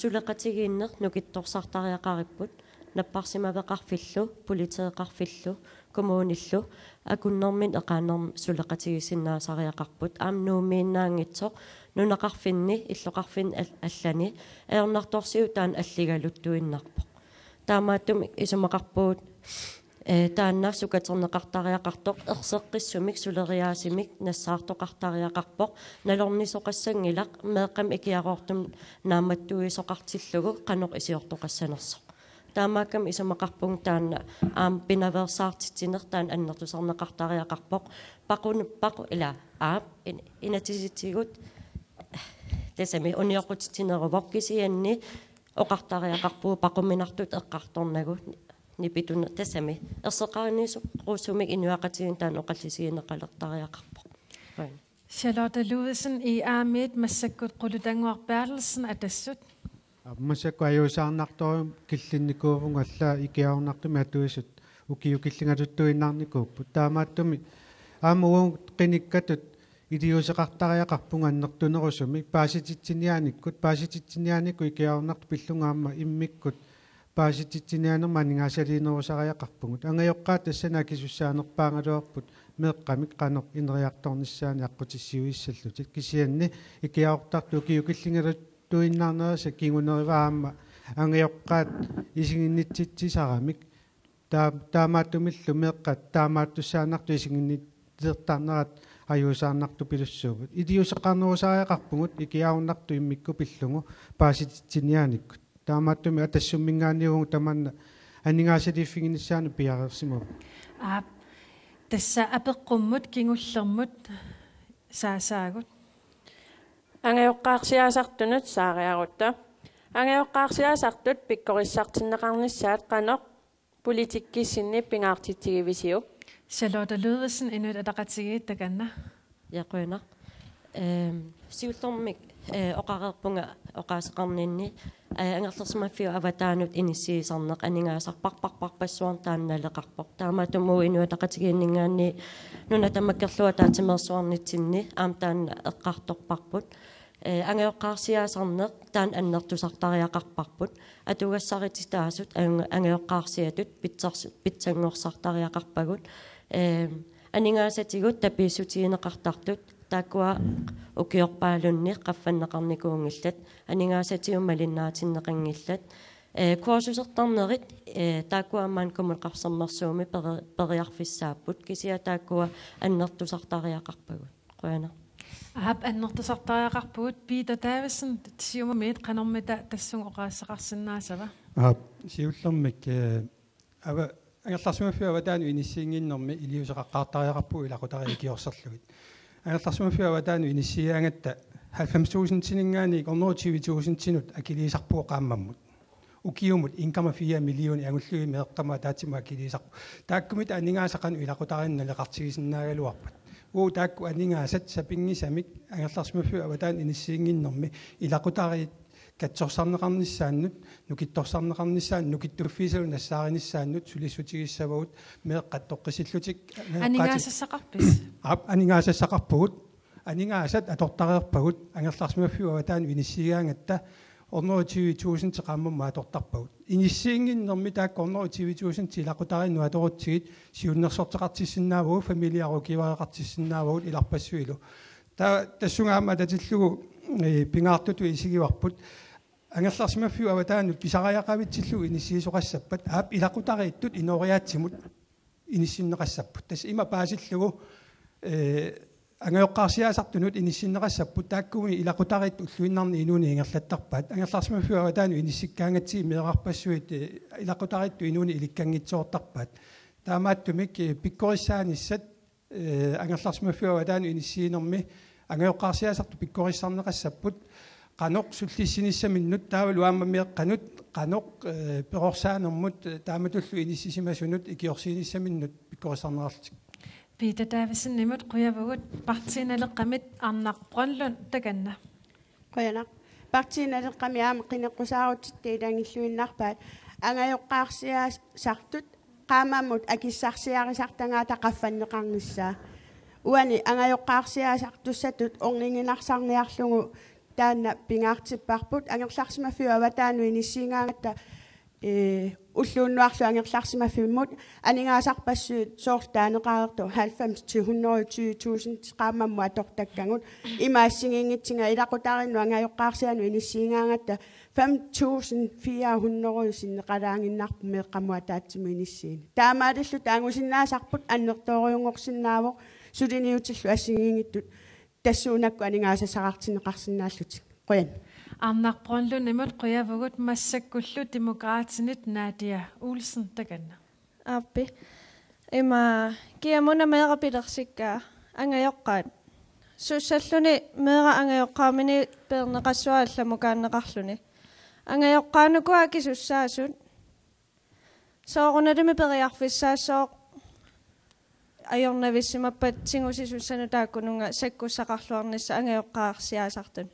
suleqatigiinner nukittorsartariaqaripput наппарсимавеқарфиллу политеэқарфиллу коммуниллу акуннэрмин эқаанерм сулеқатигисиннаасариақарпут аамнуумииннаангитсоқ нунақарфинни иллоқарфин аллани аернарторсиу таан аллигалуттуиннарпоқ таамааттуми исумақарпуут таанна сукатернеқартариақартоқ ерсеққиссумик сулериаасимик нассаартоқартариақарпоқ налорнисоқассангилақ меэққам икиароортум нааматтуисоқартиллугу қаноқ исиортоқассанерсоқ таамааккам исумақарпун таанна аам пинаверсаартитсинер таан аннертусарнеқартариақарпоқ пақу ила инатиситигут тесами униоқутитинерувоқ кисианни оқартариақарпуу пақуминартут эққарторнагу нипитуна тесами ерсеқарнису қуусумик инуақатигин таан оқаллисигинеқалертариақарпоқ Charlotte Ludvigsen i Armit massakut qulutangуар Bertelsen атассут аммасакку аюусаарнарторум киллинникуувунгалла икиаорнартуми атуисут укиукиллингалуттуиннарникууппут таамааттуми аамуун қиниккатут илиусеқартариақарпунганнертунерусуми паасититсиниааникку икиаорнарту пиллунгаама иммиккут паасититсинианерма нигаасалиинерусариақарпугут ангайоққаа тассана кисуссаанерпаангалуарпут меэққамик қанеқ инериарторнissaани аққутиссиуиссаллутит кисианни икиаортарту укиукиллингалут туиннаарнераса кигунериваама ангайоққаат исигиннитситсисарамик таамааттумиллу меэққат таамааттуссаанарту исигинниттертарнерат аюусаарнарту пилуссуувут илиусеқарнерусариақарпугут икиаорнарту иммикку пиллугу паасититсиниааниккут таамааттуми атассуммингаанниугу таманна анингаасалиффигиниссаани пиарерсимаву тасса апеққуммут кингуллермут саасаагут ангайоққаарсиаасартунут саариарутта ангайоққаарсиаасартут пиккориссартиннеқарниссаат қаноқ политиккиссинни пингаартитсигивисиу Charlotte Ludvigsen inut ataqatigit takanna яқуина сиуллэрмик оқареерпунга оқаасеқарнинни ангерлерсимаффиу аватаанут иниссиисарнеқ анингаасарпарпарпассуар таанналеқарпоқ таамаатумуу инуатақатигииннингаанни нуна тамаккерлуа таатимерсуарнитсинни аам таанна эққарторпарпут ангайоққаарсиаасарнеқ таан аннертусартариақарпарпут атугассарититаасут ангайоққаарсиатут питсангорсартариақарпагут анингаасатигут тапииссутигинеқартартут тааккуа укиорпаалунни қаффаннеқарникуунгиллат анингаасатигум малиннаатиннеқангиллат Kuorsusertarnerit taakkuammaan kommuneqarsermersuumi periarfissaaput kisia taakkua annertusartariaqarpagut qoyana Ab annertusartariaqarpugut Peter Davison siumamit qanormita tassun oqaassaqarsinnaasava siullermik ava ангалларсумаффиа ватаану иниссиингиннэрми илиусеқаққартариақарпу илақутариикиорсерлугит ангалларсумаффиа ватаану иниссиаангатта 90,000-тинингаани орнуутивитуусинтинут акилиисарпуо qaammammut укиумут 1,4 миллиони агуллуги меэққама таатсима акилиисарпу тааккумит анингаасақану илақутаринналеқартигисиннаагалуарпат таакку анингаасат сапингисамик ангалларсумаффиа ватаан иниссиингиннэрми илақутари катсорсарнеқарниссааннут нукитторсарнеқарниссаан нукиттуффисалу нассааринissaannut сулиссутигиссавагут меэққаттоққисиллутик анингаасассақарпис анингаасассақарпугут анингаасат атортариерпагут ангерларсимаффиуа ватаан виниссигаангатта орнуутивитуусин теқаммамма атортарпагут иниссиингиннэрми таакка орнуутивитуусин тилақутаринну аторутсигит сиуннерсортеқартиссиннаавагу фамилиару кивареқартиссиннаавагут иларпассуилу тассунгаама татиллугу пингаартуту исигиварпут ангерларсимаффиу аватаанут писариақавитсиллу иниссиисоқассаппат аап илақутарииттут инориаатсимут иниссиннеқассаппут тас има паасиллугу ангайоққарсиаасартунут иниссиннеқассаппут тааккуми илақутариит уллуиннарни инууни ингерлаттарпаат ангерларсимаффиу аватаану иниссиккаангатси меэқарпассуит илақутариитту инууни иликкангитсоортарпаат таамааттумик пиккориссааниссат ангерларсимаффиу аватаану иниссиинерми ангайоққарсиаасарту пиккориссарнеқассаппут qanuq sullissinissaminnut taavaluaammameeqqanut qanuq perorsaanерmut taamatullu inissisimasunut ikiorsiinissaminnut pikkorisarnerartik Peter Davison nimut quyavugut partinaleqqamit arnarqonlun takanna qoyana partinaleqqami aam qineqqusaarutittii ilangilluinnarpaat angayoqqaarsiaasartut qaamammut akissarsiarisartangaa taqaffanneqarnissaa uani angayoqqaarsiaasartussatut orninginarsaarniarlugu таана пингаартиппарпут ангерларсимаффиу аватаану иниссиингаангатта уллууннуарлу ангерларсимаффиммут анингаасарпассуут соортаанеқаарту 90-120,000 qaamammu атортаккангут имаассигингитсинга илақутаринну ангайоққарсиану иниссиингаангатта 5,400 синнеқалаангиннарпу меэққамуа таатсиму иниссиини таамааллу таангусиннаасарпут аннерториунгорсинаавоқ сулиниутиллу ассигингиттут тассуунакку анингаасасақартинеқарсинааллутик qoyan арнарпронлу nimut quyavugut массаккуллу демократинит Nadia Olsen takanna аппи има киамуна меэрапилерсикка ангайоққаат суссаллуни меэра ангайоққаамини пернеқассуаалламукааннеқарлуни ангайоққаанукуа кисуссаасут сооруналими периарфиссаассоо ajornavissимаппат сингусисуссану тааккунунга саккуссақарлуарнисса ангайоққаарсиаасартун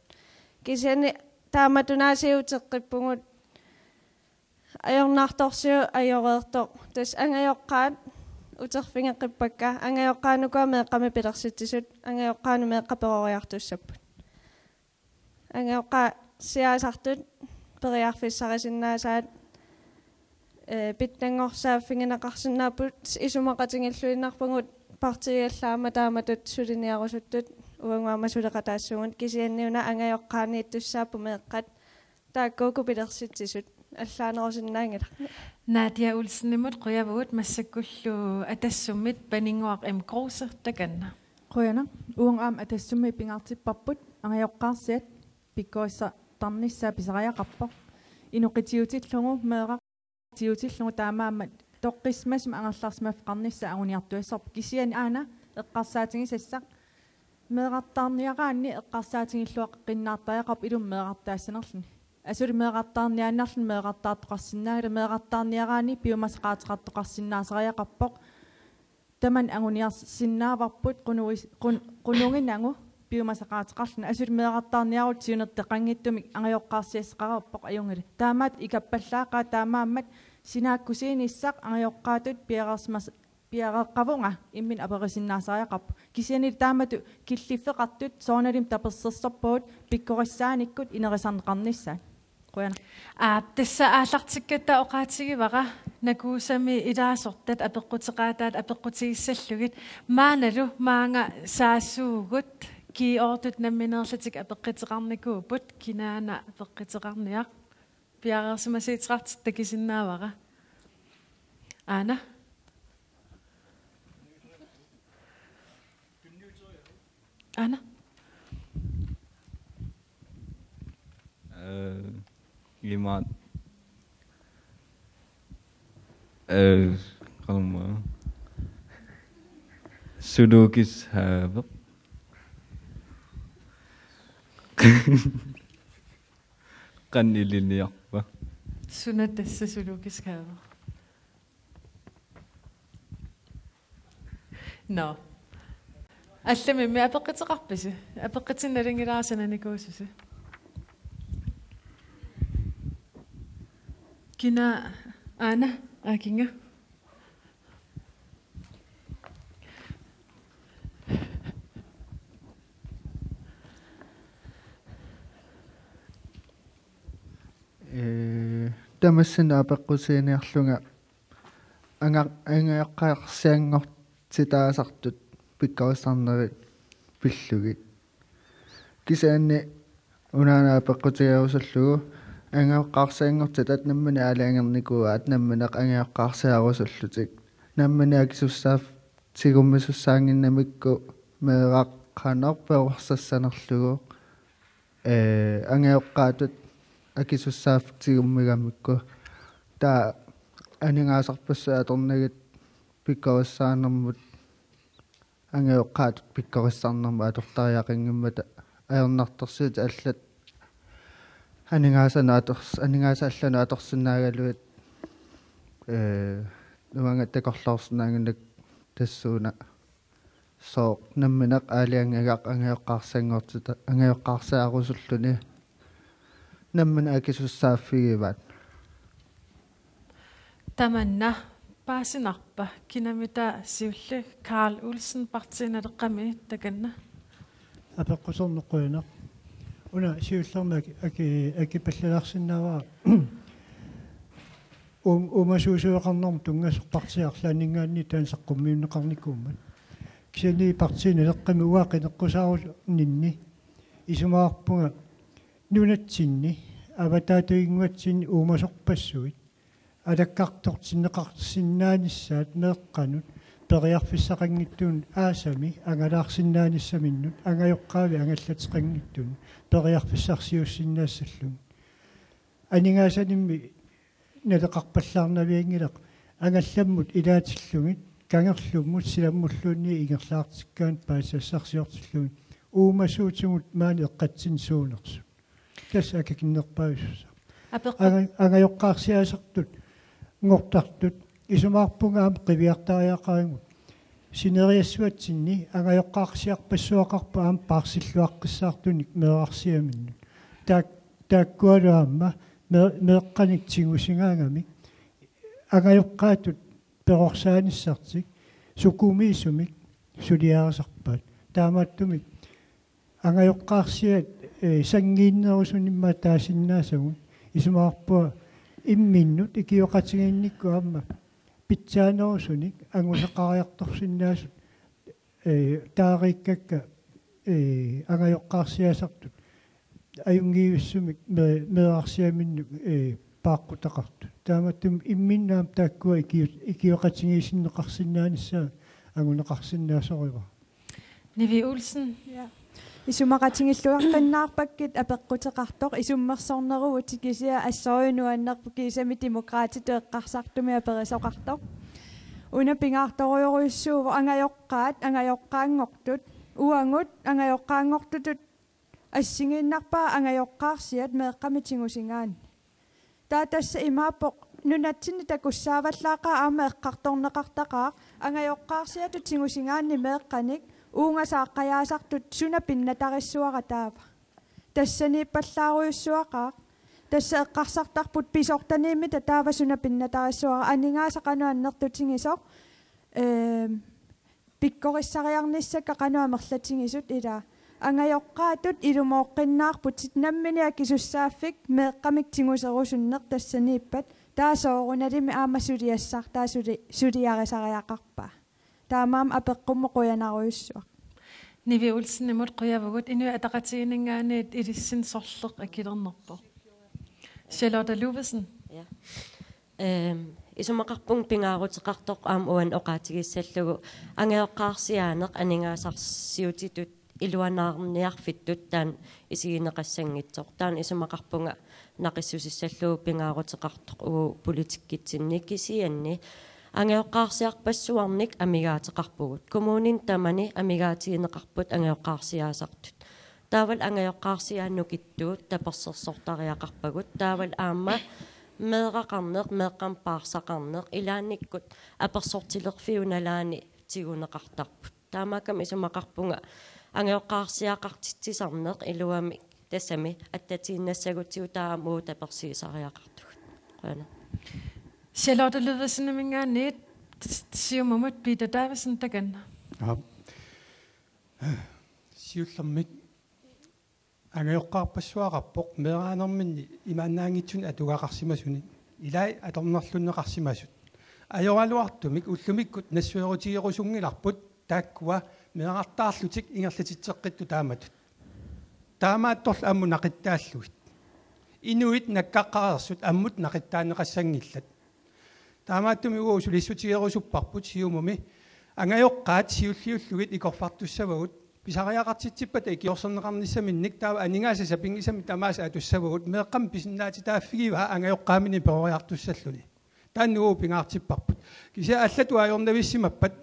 кисиани тааматунаасиутеққиппугут ajornaartorsiu ajореерто тас ангайоққаат утерфингеққиппакка ангайоққаанукуа меэққами пилерситсисут ангайоққаану меэққаперориартуссаппут ангайоққаа сиаасартут периарфиссарисиннаасаат питтангорсааффингинеқарсинааппут исумақатингиллуиннарпагут партиаллаама тааматут сулиниарусуттут уангуама сулеқатаассугут кисианниуна ангайоққаанииттуссааппу меэққат тааккууку пилерситсисут аллаанерусиннаангила Nadia Olsen nimut quyavugut massakkullu atassumit paninguaq Kruse takanna qoyana uangaam atassummi pingaartipparput angayoqqaarsiat pikkoissa tarnissaa pisariaqarpo inuqitiutillugu meeqa tiutillugu taamaammat toqqismasma angerlarsmaf qarnissa aguniartuissarp kisiani aana eqqarsaatingissassaq meeqartaarniaqaanni eqqarsaatingilluaq qinnaartariaqarp ilum meeqartaassanerluni asuri meeqartaarniaannarlun meeqartaartoqarsinnaagala meeqartaarniaqaani piumasqaatiqartoqarsinnaasariaqarpoq taman aguniarsinnaavaarput qununginangu piumasaqaatiqarluna asuri meeqartaarniarut siunerteqanngittumik angayoqqaarsiassaqarerpoq ajungili taamaat ikappallaaqa taamaammat sinaakkusiinissaq angayoqqaatut piaqeqqavunga immin aperisinnaasariaqarpu kisiani taamatu killifeqartut soonalim taperserserpuut pikkorissaanikut inerisarneqarnissaan qoyana tassa aallartikkatta oqaatigivaqa nakuusami ilaasortat apeqqutiqaataat apeqqutigissallugut maanalu maanga saassuugut kiiortut nammineerlatik apeqqitiqarnikuuput kinaana apeqqitiqarniaq Piaqarsimasitrat takisinnaavaqa. Anna. Anna. Limat. Kalma. Sudokis have. Kan iliniak ba? Sunat sa sudokis ka. No. Allame me apaqitsaqarpisi. Apaqitsinnaringiraasana nikuususi. Kina Anna akinga. Tamassin apaqqusiiniarlunga angaqqaarsiangortitaasartut pikkausarnerit pillugit kisaanni unaana apaqqutigaarusallugu angaqqaarsiangortitat nammani alaangernikua nammaneq angaqqaarsiarusullutik nammani akissussaaf sigummisussaanginnamikku meeqaqqanerpeorsassanerlugu angaoqqaatut akissussaaf sigummigamikku taa aningaasarpassa atornagit pikkarussaanermut angaoqqaatut pikkarussarnerma atortariaqingimmata ajornartorsiit allat aningaasa allanu atorsinnaagaluit nuanga takorlorsinnaanginnak tassuuna soo nammineq aaliangagaq angaoqqaarsanngortita angaoqqaarsiarusulluni nammana akissussaafigivat tamanna paasinarpa kinamita siulle Carl Olsen partiinaleqqami takanna апеққусорнеққуина уна сиуллермак акипаллаларсинааваа умасуусуеқарнерм тунгасоқпартиарлаанингаанни таансаққуммиуннеқарникууммат кисани партииналеққами уаақинеққусаарул нинни исумаарпунга нунатсинни аватаатуингуатсинни уумасорпассуит алаккартортиннеқарсиннааниссаат меэққанут периарфиссақангиттуун аасами ангалаарсиннааниссаминнут ангайоққаави ангаллатеқангиттун периарфиссарсиуссиннаассаллун анигаасанимми налеқарпаллаарнавиангилақ ангалламмут илаатиллугит кангерлуммут силаммуллуунни ингерлаартиккаан паассассарсиортиллугит уумасуутингут маани эққатсин суунерсу тас акакиннерпаависсуса агайоққаарсиаасартут ngortartut исумаарпунгаам қивиартариақарангут синериассуатсинни агайоққарсиарпассуақарпа аам парсиллуаққиссаартуник меэрарсиаминнут тааккуалуамма меэққаник тигусингаангами агайоққаатут перорсааниссартик сукумиисумик сулиарасарпаат таамааттумик агайоққарсиат сангииннерусунимма таасиннаасагун исумаарпуа имминнут икиоқатигинникку амма питсаанерусуник ангусеқариарторсиннаасут таариккакка агайоққарсиасартут аюнгиуссумик меэрарсиаминну пааққутақарту тааматтум имминнаам тааккуа икиоқатигисиннеқарсиннааниссаа ангунеқарсиннаасорива Nivi Olsen ja исумақатингиллуаққиннаарпаккит апеққутеқартоқ исуммерсорнеруу тикисиа ассориунуаннерпу кисами демократиту эққарсартуми аперисоқартоқ уна пингаарторуйоруйуссуува ангайоққаангортут уангут ангайоққаангортутут ассигииннарпаа ангайоққаарсиат меэққамитингусингаани таатасса имаапоқ нунатсини такуссааваллаақаа аама эққарторнеқартақаа ангайоққаарсиату тингусингаани меэққаник уунgasaaqqajaasartut suna pinnatarissuara taava тассанииппаллааруйуссуақаа тасса эққарсартарпут писортанииммита таава суна пиннатариссуара анигаасақануаннертутингисоқ пиккориссариарниссакка қануамерлатингисут ила ангайоққаатут илумооққиннаарпут ситнаммини акисуссааффик меэққамик тингусерусуннер тассанииппат таасооруналими аамасулиассаар таасулиарисариақарпаа таамаам апеққуммоқуянаруйуссуа Nivi Olsen imod quyavugut inu ataqatiinangaaniit ilissin sorleq akilernarpo Charlotte Luvesen. Ja. Isumaqarpung pingaarutiqartoq aam uan oqaatigissallugu angeoqqaarsiaaneq aningaasarsiutitut iluanaarniarfittut taan isigineqassangitsoq taan isumaqarpunga naqissusissallugu pingaarutiqartoq uu politikkitsinnik kisianni angeoqqaarsiarpassuarnik amigaateqarpugut kommunin tamani amigaatigineqarput angeoqqaarsiaasartut taaval angeoqqaarsiaannukittuut tapersersortariaqarpagut taaval aamma meeqaqarneq meeqqampaarsaqarneq ilaannikkut apersortilerfiunalaani tiguneqartarput taamaakam isumaqarpunga angeoqqaarsiaqartitsisarneq iluami tassami attatiinnassagutigu taamuu tapersiisariaqartugut qana Charlotte Luvesen mingaanniit siumumut Peter Davison tagan. Ja. Siullermik angeoqqaarpassuaqarpoq meeraanerminni imaannaangitsun atugaqarsimasuni ilai atornerlunneqarsimasut ajoraluartumik ullumikkut nassuerutigerusungilarput taakkua meerartaarlutik ingerlatitseqqittu taamatut taamaattorlu ammu naqittaalluit inuit nakkaqqarersut ammut naqittaanneqassangillat taamaattumi uusulissutigerusupparput siumumi angajoqqaat siulliullugit ikorfartussavagut pisariaqartitsippat ikiorserneqarnissaminnik taava aningaasasa pingisami tamaasa atussavagut meeqqam pisinnaati taaffigiva angajoqqaamini peroriartussalluni taannuu pingaartipparput kisia allatu ajornavissимапpat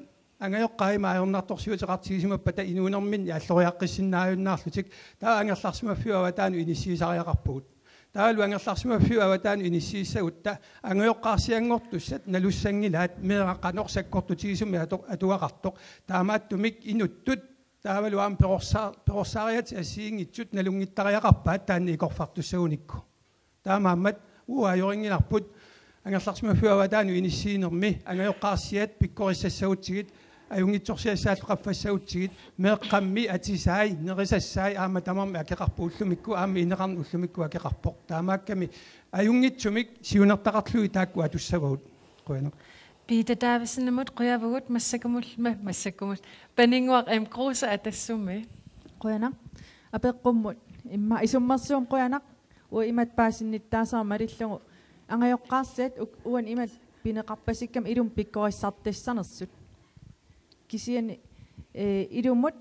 angajoqqaima ajornartorsiuteqartigisimappat inuunermin alloriaqqissinnaajunnaarlutik taa angerlarsimaffiuava taanu inissiisariaqarpugut taalu angerlarsimaffiuava taanu inissiissagutta angajoqqaarsiangortussat nalussangilaat meeqaqqanorsakkordutigisumi atuaqartoq taamaattumik inuttut taavalu am perorsaariat asiingitsut nalungittariaqarpaat taanni ikorfartussagunikku taamaammat uajoringinarput angerlarsimaffiuava taanu inissiinermi angajoqqaarsiat pikkorissassagutigit ajungitsorsiassaalluqaffassagutigit meeqqammi atisaai nerisassaai aama tamarmi akeqarpu ullumikku aama ineqarni ullumikku akeqarpoq taamaakkami ajungitsumik siunertaqarlui taakku atussavagut qoyana Peter Davison mut qoyavugut massakumut paninguaq grosa atassumi qoyana apeqqummut imma isummarsuum qoyanaq u imat paasinnittaasaarmarillugu angajoqqaarsiat uan imat pineqarpasikkam ilum pikkorissartissanersut kisiani ilumut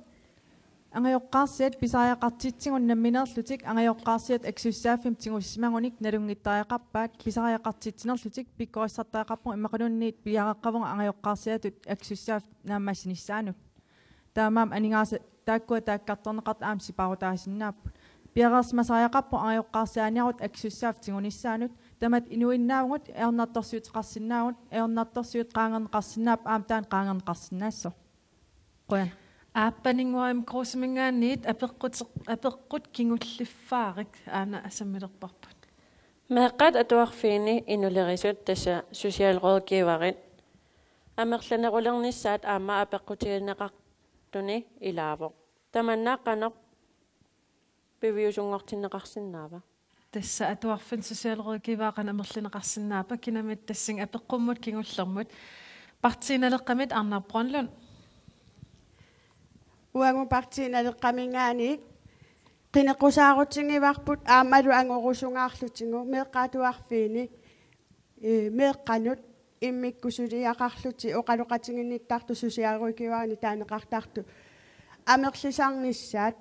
angajoqqaarsiat pisariaqartitsigun namminerlutik angajoqqaarsiat aksussaaffim tingussimangunik nalungittariaqarpaat pisariaqartitsinerlutik pikkorissartariaqarpu immaqanunniit piaqaqqavunga angajoqqaarsiatut aksussaaf naammassinissaanup taamaam aningaasa taakkua taakkartorneqart aam siparutaasinnaapput piaqarsmasariaqarpu angajoqqaarsiaaniarut aksussaaf tingunissaanut tamat inuinnaagut eornartorsiuteqarsinnaagut eornartorsiut qaangerneqarsinnaap aam taan qaangerneqarsinnaasso qoyan aappaninguam grosumingaanniit apeqqut kingullifaarik aana asamilerparput meeqqat atuarfiini inulerisut tassa sosiaalrådgivarit amerlanerulernissaat aama apeqqutigineqartuni ilaavo tamannaaqanoq piviusungortinneqarsinnaava tassa atuarfin sosiaalrådgivaaqan amerlineqarsinnaapa kinamit tassing apeqqummut kingullermut partiinaleqqamit Arnar Brønlund uangu partiinaleqqamingaani qinequsaarutingivarput aamalu angorusungaarlutingu meeqqaatuarfiini meeqqanut immikkusuliaqarluti oqaluqatinginnittaartu sosiaalrådgivaani taaneqartartu amerlisarnissaat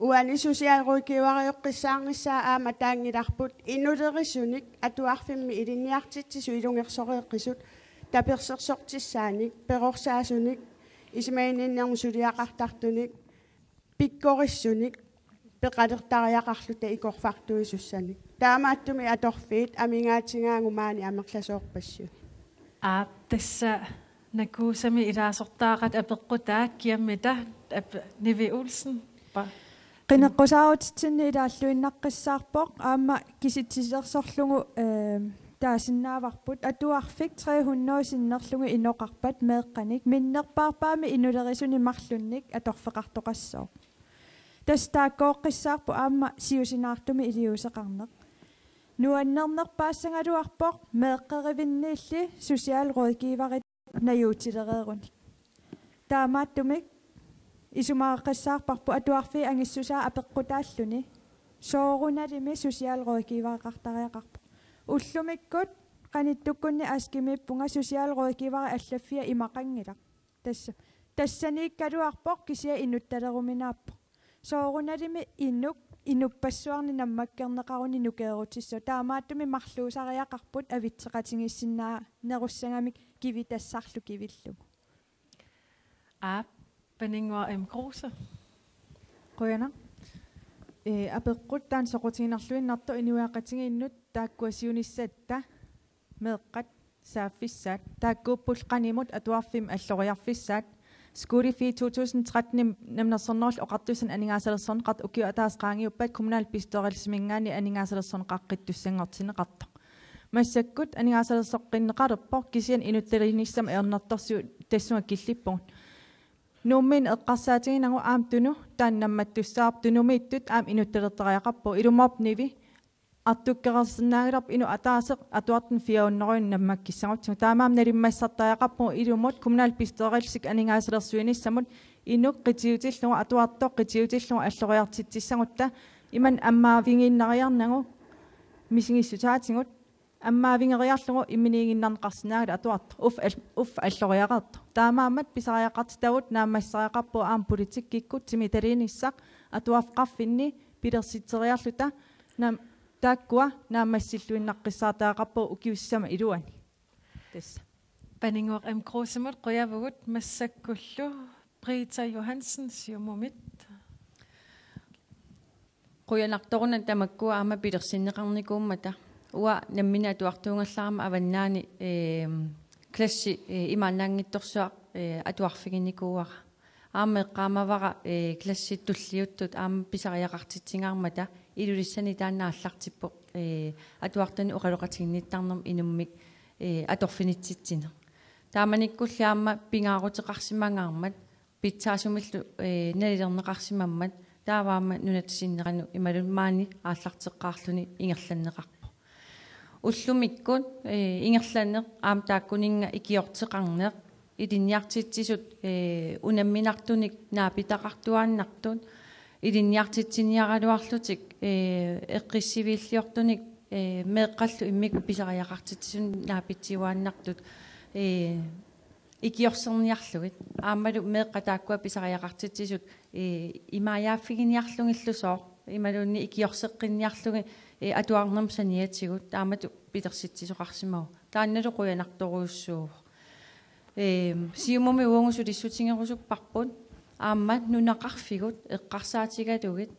uani sosiaalrådgivareoqqissaarnissaa aama taangilarput inulerisunik atuarfimmi ilinniartitsisu ilungersoreeqqisut tapersersortissaanik perorsaasunik ismaininnermu suliaqartartunik pikkorissunik peqalertariaqarluta ikorfartuisussanik taamaattumi atorfiit amingaatigaangumaani amerlasoorpassu tassa nakuusami ilaasortaaqat apeqqutaat kiammita Nivi Olsen qineqqusaarutsitsinni ilaalluinnaqqissaarpoq aama kisitsisersorlugu taasinaavarput atuarfik 300 sinnerlugu inoqarpat meeqqanik minnerpaarpaami inulerisuni marlunnik atorfeqartoqassoo tastaakooqqissaarpu aama siusinaartumi iliuseqarneq nuannernerpaassangaluarpoq meeqqerivinniilli sosiaalrådgivarit najuutilereerun taamaattumik isumaaqqissaarparpu atuarfi angissusaa apeqqutaalluni soorunalimi sosiaalrådgivaaqartariaqarpu уллумиккут qanittukkunni askimippunga sosiaalrådgivere allafia imaqangilaq тассанииккалуарпоқ кисия инутталеруminaappo сооруналими инуппассуарни наммаккернеқаруни нукеерутиссу таамааттуми марлуусариақарпут авитсеқатингиссинаа неруссангамик кивитассарлу кивиллугу панингуа крuse qoyana апеққут таан соқутигинарлуиннарту инуяақатингииннут тааккуасиунissatta meeqqat saaffissaat taakkuuppul qanimut atuarfim alloriarfissaat Skurifi 2013 nemnersornerl oqartusan aningaasalerssorn qat ukiu ataasqaangiuppat kommunal pistoralsmingaani aningaasalerssorn qaqqittussanngortineqarta massakkut aningaasalerssoqqinneqalerpor kisian inuttalerinissam eernartorsiu tassunga killippungut nuummin eqqarsaatiginangu aam tunu taannammattussaarp tunumiittut aam inuttaleriaqarpu ilumorpnivi артуккерерсинаагиларп ину атаасеқ атуартин фиауннеруин наммаккиссагутсу таамаам налиммассартариақарпу илумут коммунал писторалсик анингаасалерсуиниссамут инук қитиутиллугу атуартоқ қитиутиллугу аллориартитсissagutta иман аммаавингиннариарнагу мисигиссутаатингут аммаавингериарлугу имминигиннарнеқарсинаагила атуарт уф аллориақарт таамаамат писариақарт тавут наамассариақарпу аам политиккиккут тимиталииниссақ атуафқарфинни пилерситсериарлута нам takkua naamassилluinnaqqissaataaqarpu ukiussama iluani tassa paninguaq krusemut qoyavugut massakkullu Brita Johansen siumumit qoyanartoruna tamakkua aama pilersinneqarnikuummata uwa nammina atuartuungallaarma avannaani klassi imaannaangittorsuaq atuarfiginnikuuara aama eqqaamavara klassitulliuttut aama pisariaqartitsingaarmata ilulissani taannaаллартиппо атуартани оқалоқатигинниттарнерм инуммик аторфинитситсина тааманиккуллаама пингаарутеқарсимангаармат питсаасумиллу налилернеқарсимаммат тааваама нунатсиннерану ималумаани ааллартеққаарлуни ингерланнеқарпо уллумиккут ингерланнеқ аам тааккунинга икиортеқарнеқ идинниартитсисут унамминартуник наапитақартуааннартут идинниартитсиниаралуарлутик эққиссивииллиортуник меэққаллу иммику писариақартитсун наапитсиуааннартут икиорсерниарлугит аамалу меэққатааккуа писариақартитсисут имааяаффигиниарлугиллусоо ималунни икиорсеққинниарлуги атуарнерм саниатсигут таамату питерситсисоқарсимау таанналу қуянарторуussuu сиумуми уонгусулиссутингерусуппарпут ааммат нунақарфигут эққарсаатигалугит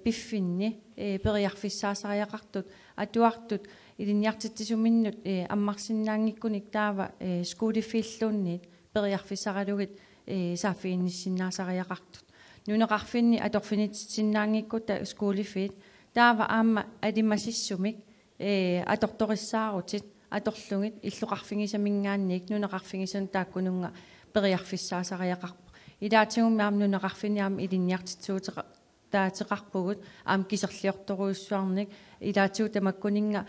пиффинни периарфиссаасариақартут атуартут илинниартитсисуминнут аммарсиннаангиккуник таава скуулиффиллуунниит периарфиссаралугит сааффиинниссиннаасариақартут нунеқарфинни аторфинитсиннаангиккута скуулиффит таава аама алимасиссумик аторториссаарутит аторлугит иллоқарфигисамингаанник нунеқарфигисан тааккунунга периарфиссаасариақарпу илаатигумми аам нунеқарфиниаам илинниартитсуутеқа таатеқарпугут аам кисерлиорторуйуссуарник илаатигу тамаккунинга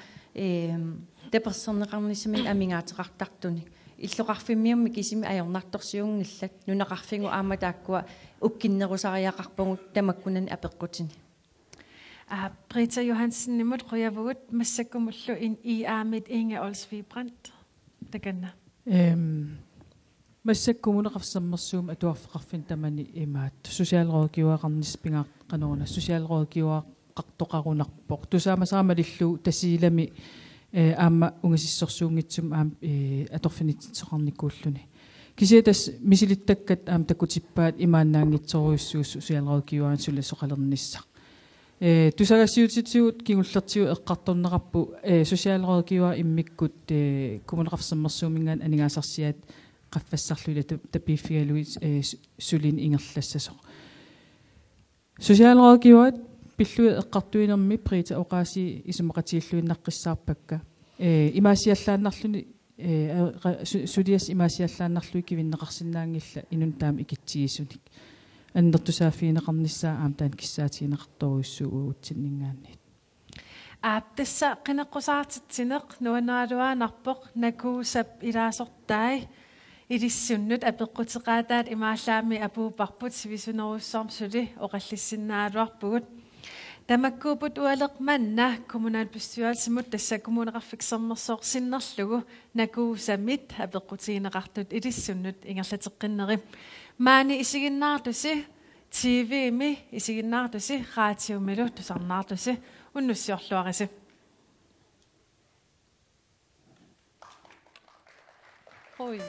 теперсернеқарнисамин амингаатеқартартуник иллоқарфиммиумми кисими аёрнарторсиунгиллат нунеқарфигу аама тааккуа уккиннерусариақарпугут тамаккунани апеққутини Brita Johansen nimut qoyavugut massakkumullu i aamit Inge Olsvig Brandt takanna массаккумунеқарсаммерсуум атуарфеқарфин тамани имаат сусиалrådgiverqarnispingaqqanuuna сусиалrådgiverqartoqarunarpoq тусаамасаамалиллу тасиилами аама унгасиссорсуунгитсум аам аторфинитсоқарникууллуни кисиатас мисилиттаккат аам такутиппаат имааннаангитсоруйуссуу сусиалrådgiveren суласоқалерниссақ тусагассиутитсуут кигуллертиу эққарторнеқарпу сусиалrådgiver иммиккут кумунеқарсаммерсуумингаан анигаасарсиат qaffassarluila tapiiffigaluit sulin ingerlassasоq sosialrådgiverat pillui eqqartuinermi Brita oqaasi isumaqatiilluinnaqqissaarpakka imaasiallaannarluni sulias imaasiallaannarlui kivinneqarsinnaangilla inun taam ikitsigisunik аннертусааффиинеқарнissaa аам таан киссаатигинеқарторуйуссуу уутсиннингаанниит тасса қинеққусаартитсинеқ нуанаалуаанарпоқ накуусап илаасортай илиссуннут апеққутеқаатаат имааллаами апуупарпут сивисунеруссаарм сули оқаллиссиннаалуарпугут Tamakkuuput ualermanna kommunalbestyrelsemut tassa kommuneqarfiksermersoorsinnerlugu nakuusamit apeqqutiineqartut ilissunnut ingerlateqqinnerim maani isiginnaartusi TV-mi isiginnaartusi raatiomilu tusarnaartusi unnussiorluarisi Oi.